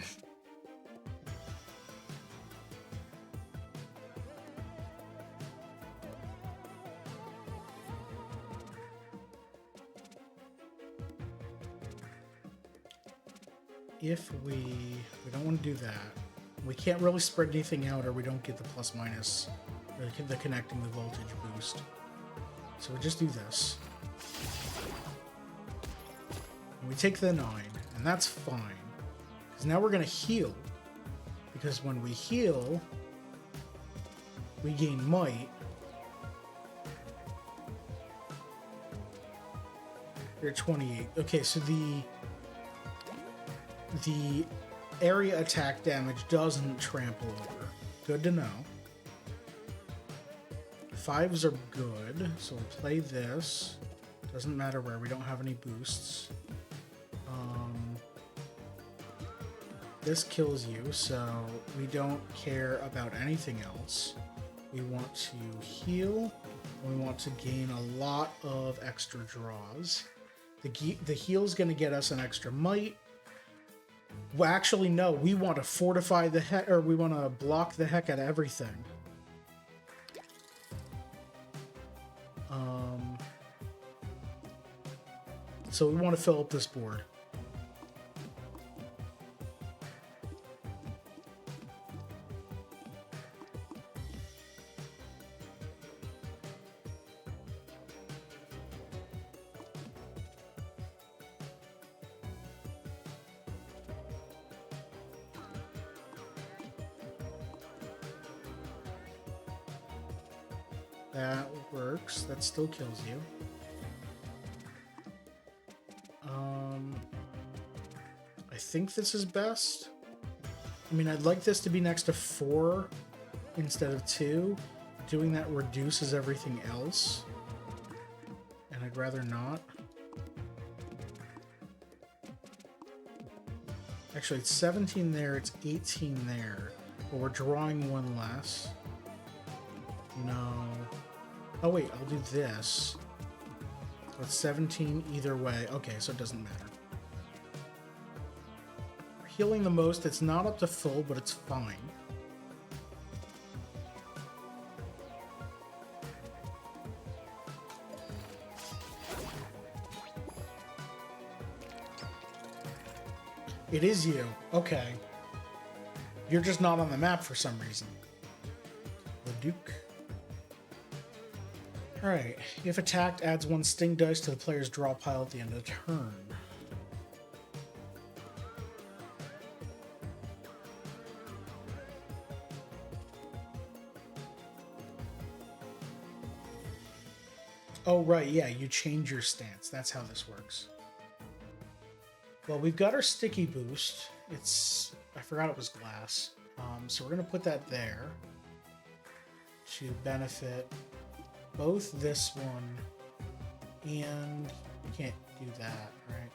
If we don't want to do that, we can't really spread anything out or we don't get the plus minus, or the connecting the voltage boost. So we just do this. And we take the 9, and that's fine. Because now we're going to heal. Because when we heal, we gain might. You're at 28. Okay, so the area attack damage doesn't trample over. Good to know. 5s are good, so we'll play this. Doesn't matter where, we don't have any boosts. This kills you, so we don't care about anything else. We want to heal. We want to gain a lot of extra draws. The heal's going to get us an extra might. Well, actually, no. We want to fortify the heck, or we want to block the heck out of everything. So we want to fill up this board. That works. That still kills you. I think this is best. I mean, I'd like this to be next to 4 instead of 2. Doing that reduces everything else. And I'd rather not. Actually, it's 17 there, it's 18 there. But we're drawing 1 less. No. Oh wait, I'll do this. That's 17 either way. Okay, so it doesn't matter. We're healing the most. It's not up to full, but it's fine. It is you. Okay. You're just not on the map for some reason. The Duke. Alright, if attacked, adds 1 sting dice to the player's draw pile at the end of the turn. Oh, right, yeah, you change your stance. That's how this works. Well, we've got our sticky boost. I forgot it was glass. So we're going to put that there to benefit both this one and you can't do that, right?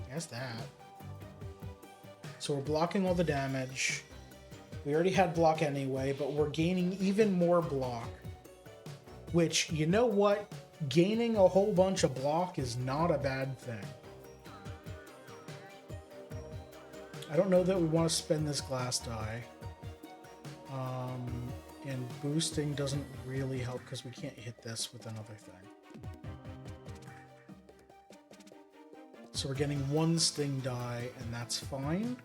Guess that. So we're blocking all the damage. We already had block anyway, but we're gaining even more block. Which, you know what? Gaining a whole bunch of block is not a bad thing. I don't know that we want to spend this glass die. And boosting doesn't really help because we can't hit this with another thing. So we're getting 1 sting die, and that's fine.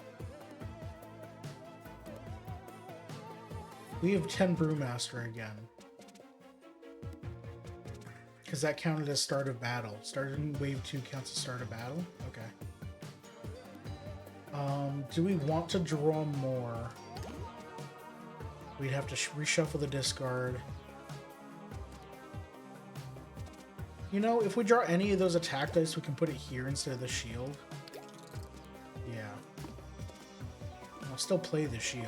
We have 10 Brewmaster again. Because that counted as start of battle. Starting wave 2 counts as start of battle? Okay. Do we want to draw more? We'd have to reshuffle the discard. You know, if we draw any of those attack dice, we can put it here instead of the shield. Yeah. I'll still play the shield.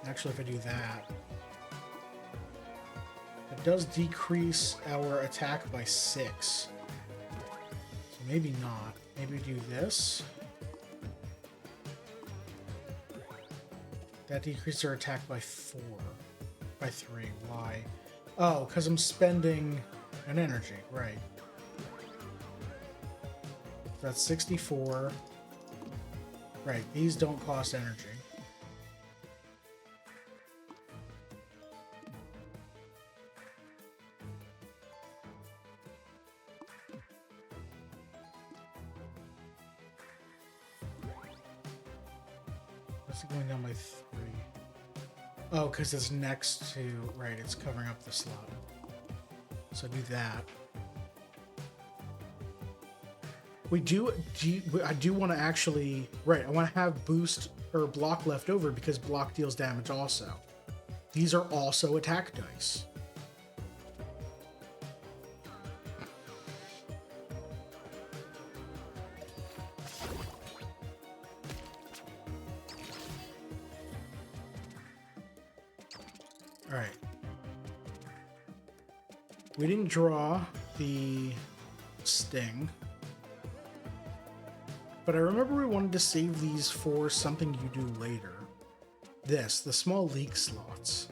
Actually, if I do that, it does decrease our attack by 6. So maybe not. Maybe do this. That decreases our attack by 4. By 3. Why? Oh, because I'm spending an energy. Right. That's 64. Right, these don't cost energy. Going down by 3. Oh, because it's next to... Right, it's covering up the slot. So do that. I do want to actually... Right, I want to have boost or block left over because block deals damage also. These are also attack dice. Alright. We didn't draw the sting. But I remember we wanted to save these for something you do later. This, the small leak slots.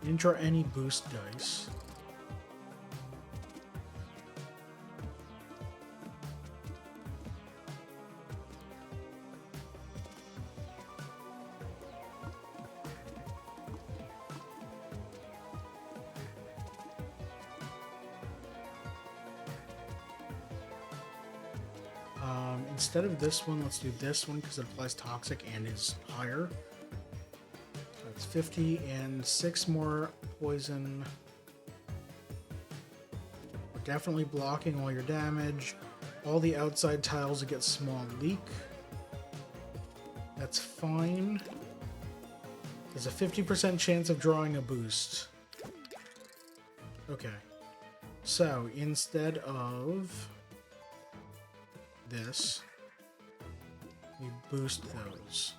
Didn't draw any boost dice. Instead of this one, let's do this one because it applies toxic and is higher. So it's 50 and 6 more poison. We're definitely blocking all your damage. All the outside tiles get small leak. That's fine. There's a 50% chance of drawing a boost. Okay. So instead of this, we boost those.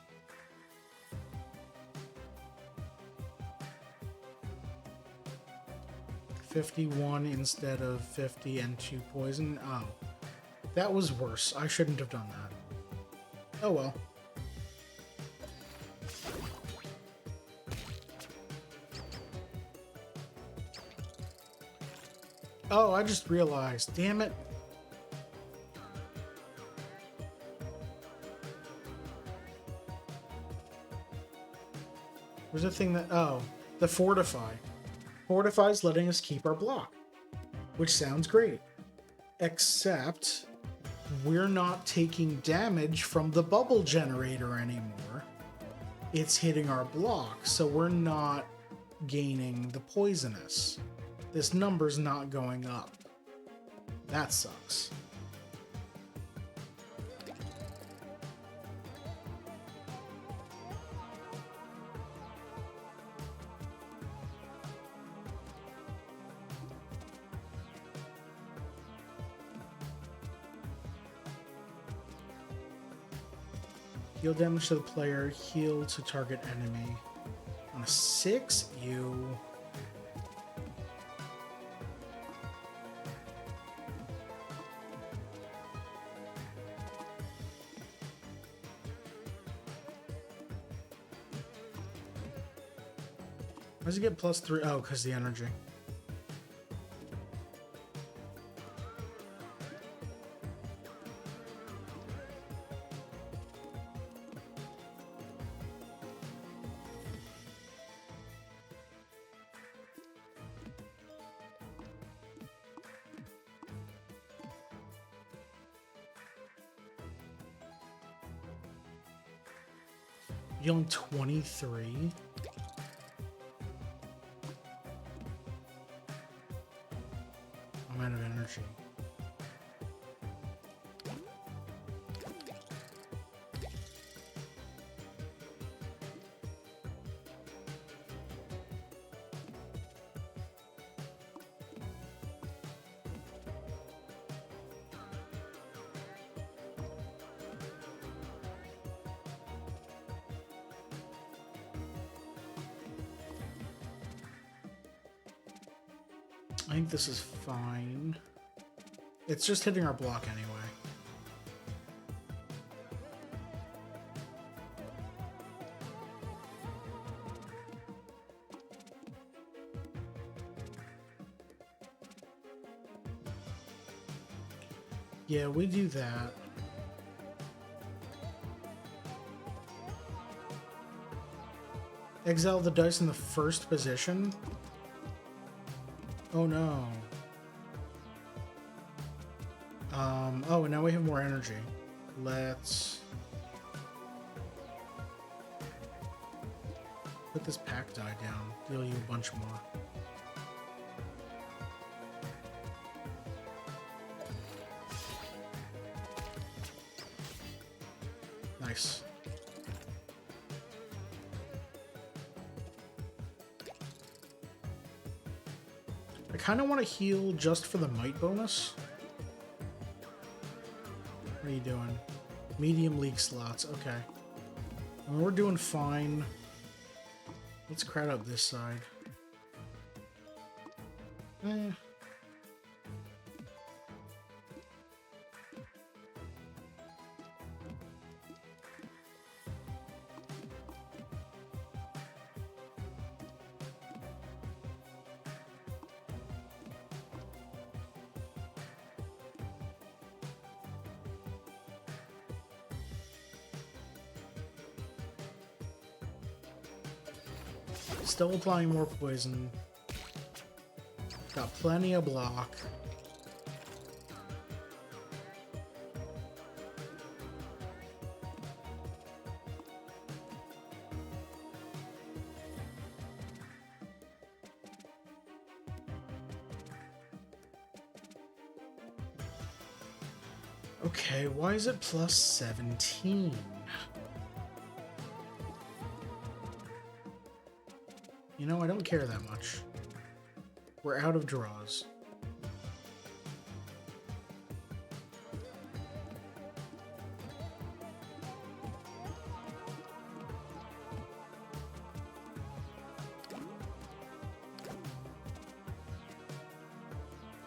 $51 instead of 50 and 2 poison. Oh, that was worse. I shouldn't have done that. Oh well. Oh, I just realized. Damn it. Where's the thing that... Oh, the Fortify. Fortify's letting us keep our block, which sounds great. Except we're not taking damage from the bubble generator anymore. It's hitting our block, so we're not gaining the poisonous. This number's not going up. That sucks. Heal damage to the player, heal to target enemy. On a 6, you... Why does he get +3? Oh, because the energy. Dealing 23. I'm out of energy. I think this is fine. It's just hitting our block anyway. Yeah, we do that. Exile the dice in the first position. Oh no. Oh, and now we have more energy. Let's put this pack die down. Deal you a bunch more. Nice. I kind of want to heal just for the might bonus. What are you doing? Medium leak slots. Okay. I mean, we're doing fine. Let's crowd up this side. Eh. Still applying more poison. Got plenty of block. Okay, why is it plus 17? You know, I don't care that much. We're out of draws.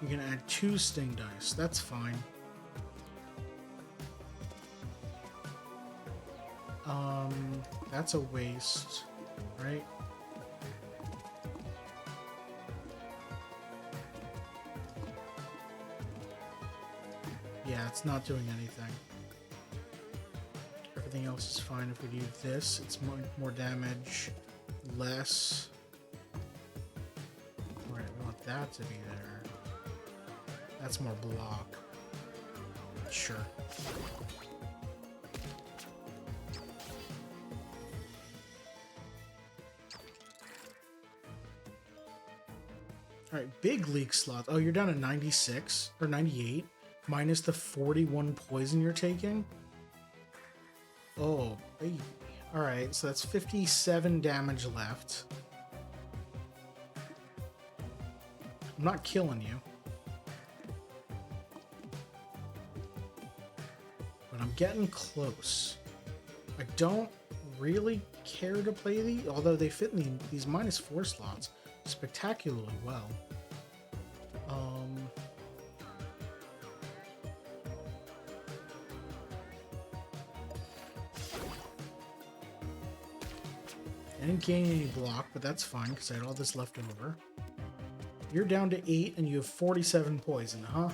You can add 2 sting dice. That's fine. That's a waste, right? Yeah, it's not doing anything. Everything else is fine. If we do this, it's more damage, less. Right, we want that to be there. That's more block. Sure. Alright, big leak slot. Oh, you're down to 96 or 98 minus the 41 poison you're taking. Oh, baby. Alright, so that's 57 damage left. I'm not killing you. But I'm getting close. I don't really care to play these, although they fit in these -4 slots spectacularly well. I didn't gain any block, but that's fine because I had all this left over. You're down to 8 and you have 47 poison, huh?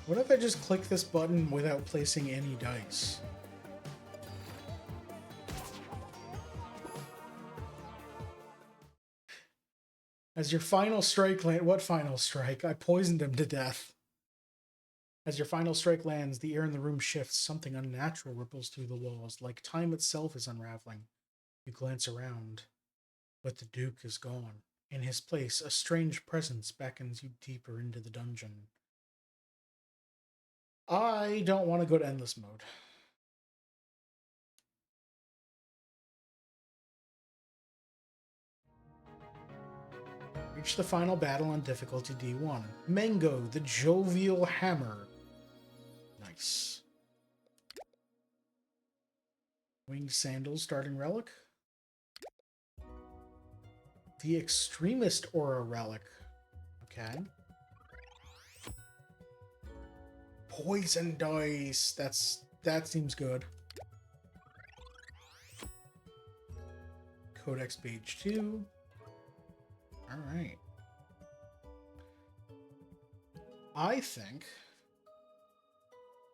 What if I just click this button without placing any dice? As your final strike land, what final strike? I poisoned him to death. As your final strike lands, the air in the room shifts. Something unnatural ripples through the walls, like time itself is unraveling. You glance around, but the Duke is gone. In his place, a strange presence beckons you deeper into the dungeon. I don't want to go to endless mode. Reach the final battle on difficulty D1. Mango, the Jovial Hammer. Nice. Winged Sandals, starting relic. The Extremist Aura relic. Okay. Poison dice. That seems good. Codex page 2. All right. I think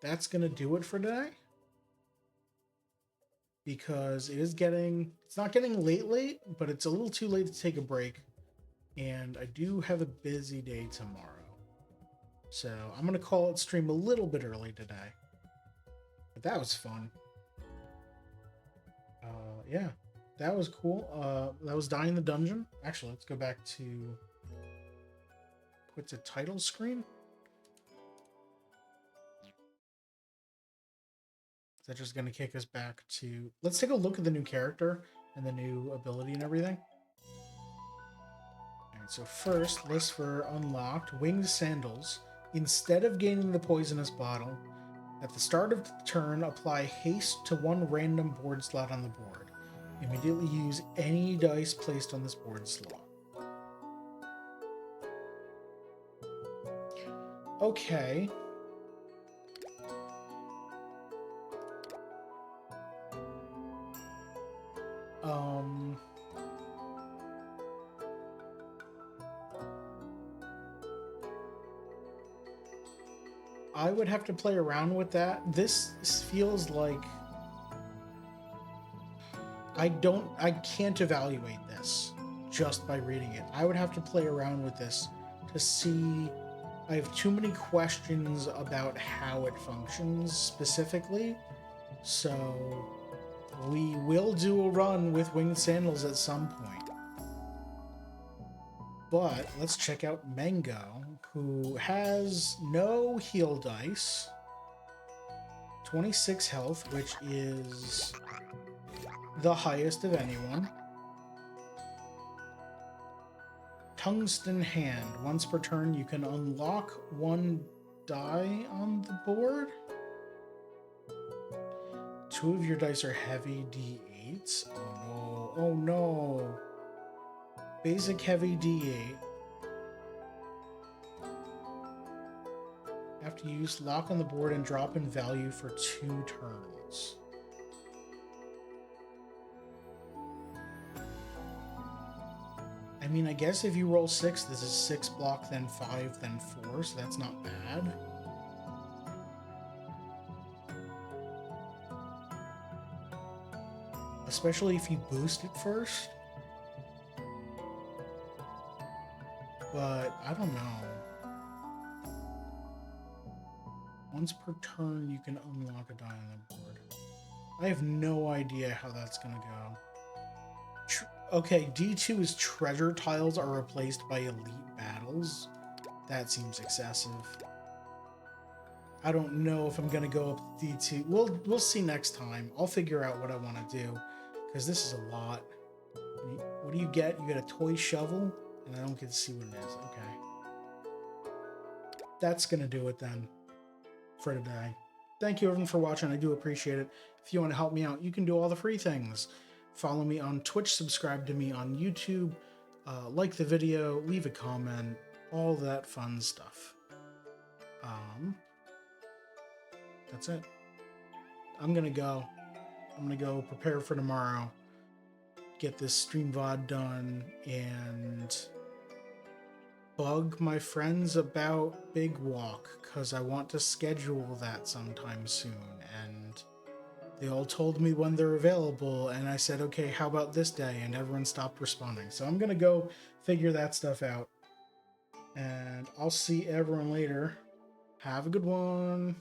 that's going to do it for today. Because it's not getting late, but it's a little too late to take a break. And I do have a busy day tomorrow. So I'm going to call it stream a little bit early today. But that was fun. Yeah, that was cool. That was Dying in the Dungeon. Actually, let's go back to what's a title screen. Is that just going to kick us back to... Let's take a look at the new character and the new ability and everything. Alright, so first, Lisver unlocked Winged Sandals. Instead of gaining the poisonous bottle, at the start of the turn, apply haste to one random board slot on the board. Immediately use any dice placed on this board slot. Okay. I would have to play around with that. This feels like I can't evaluate this just by reading it. I would have to play around with this to see. I have too many questions about how it functions specifically. So we will do a run with Winged Sandals at some point. But let's check out Mango, who has no heal dice, 26 health, which is the highest of anyone. Tungsten Hand. Once per turn, you can unlock one die on the board. 2 of your dice are heavy D8s. Oh no. Oh no. Basic heavy D8. Have to use lock on the board and drop in value for 2 turns. I mean, I guess if you roll 6, this is 6 block, then 5, then 4, so that's not bad. Especially if you boost it first. But, I don't know. Once per turn, you can unlock a die on the board. I have no idea how that's gonna go. Okay, D2 is treasure tiles are replaced by elite battles. That seems excessive. I don't know if I'm gonna go up to D2. We'll see next time. I'll figure out what I want to do, because this is a lot. What do you get? You get a toy shovel, and I don't get to see what it is. Okay. That's gonna do it then for today. Thank you everyone for watching. I do appreciate it. If you want to help me out, you can do all the free things. Follow me on Twitch, subscribe to me on YouTube, like the video, leave a comment, all that fun stuff. That's it. I'm gonna go prepare for tomorrow, get this stream VOD done, and bug my friends about Big Walk, because I want to schedule that sometime soon, and they all told me when they're available, and I said, okay, how about this day? And everyone stopped responding. So I'm gonna go figure that stuff out, and I'll see everyone later. Have a good one.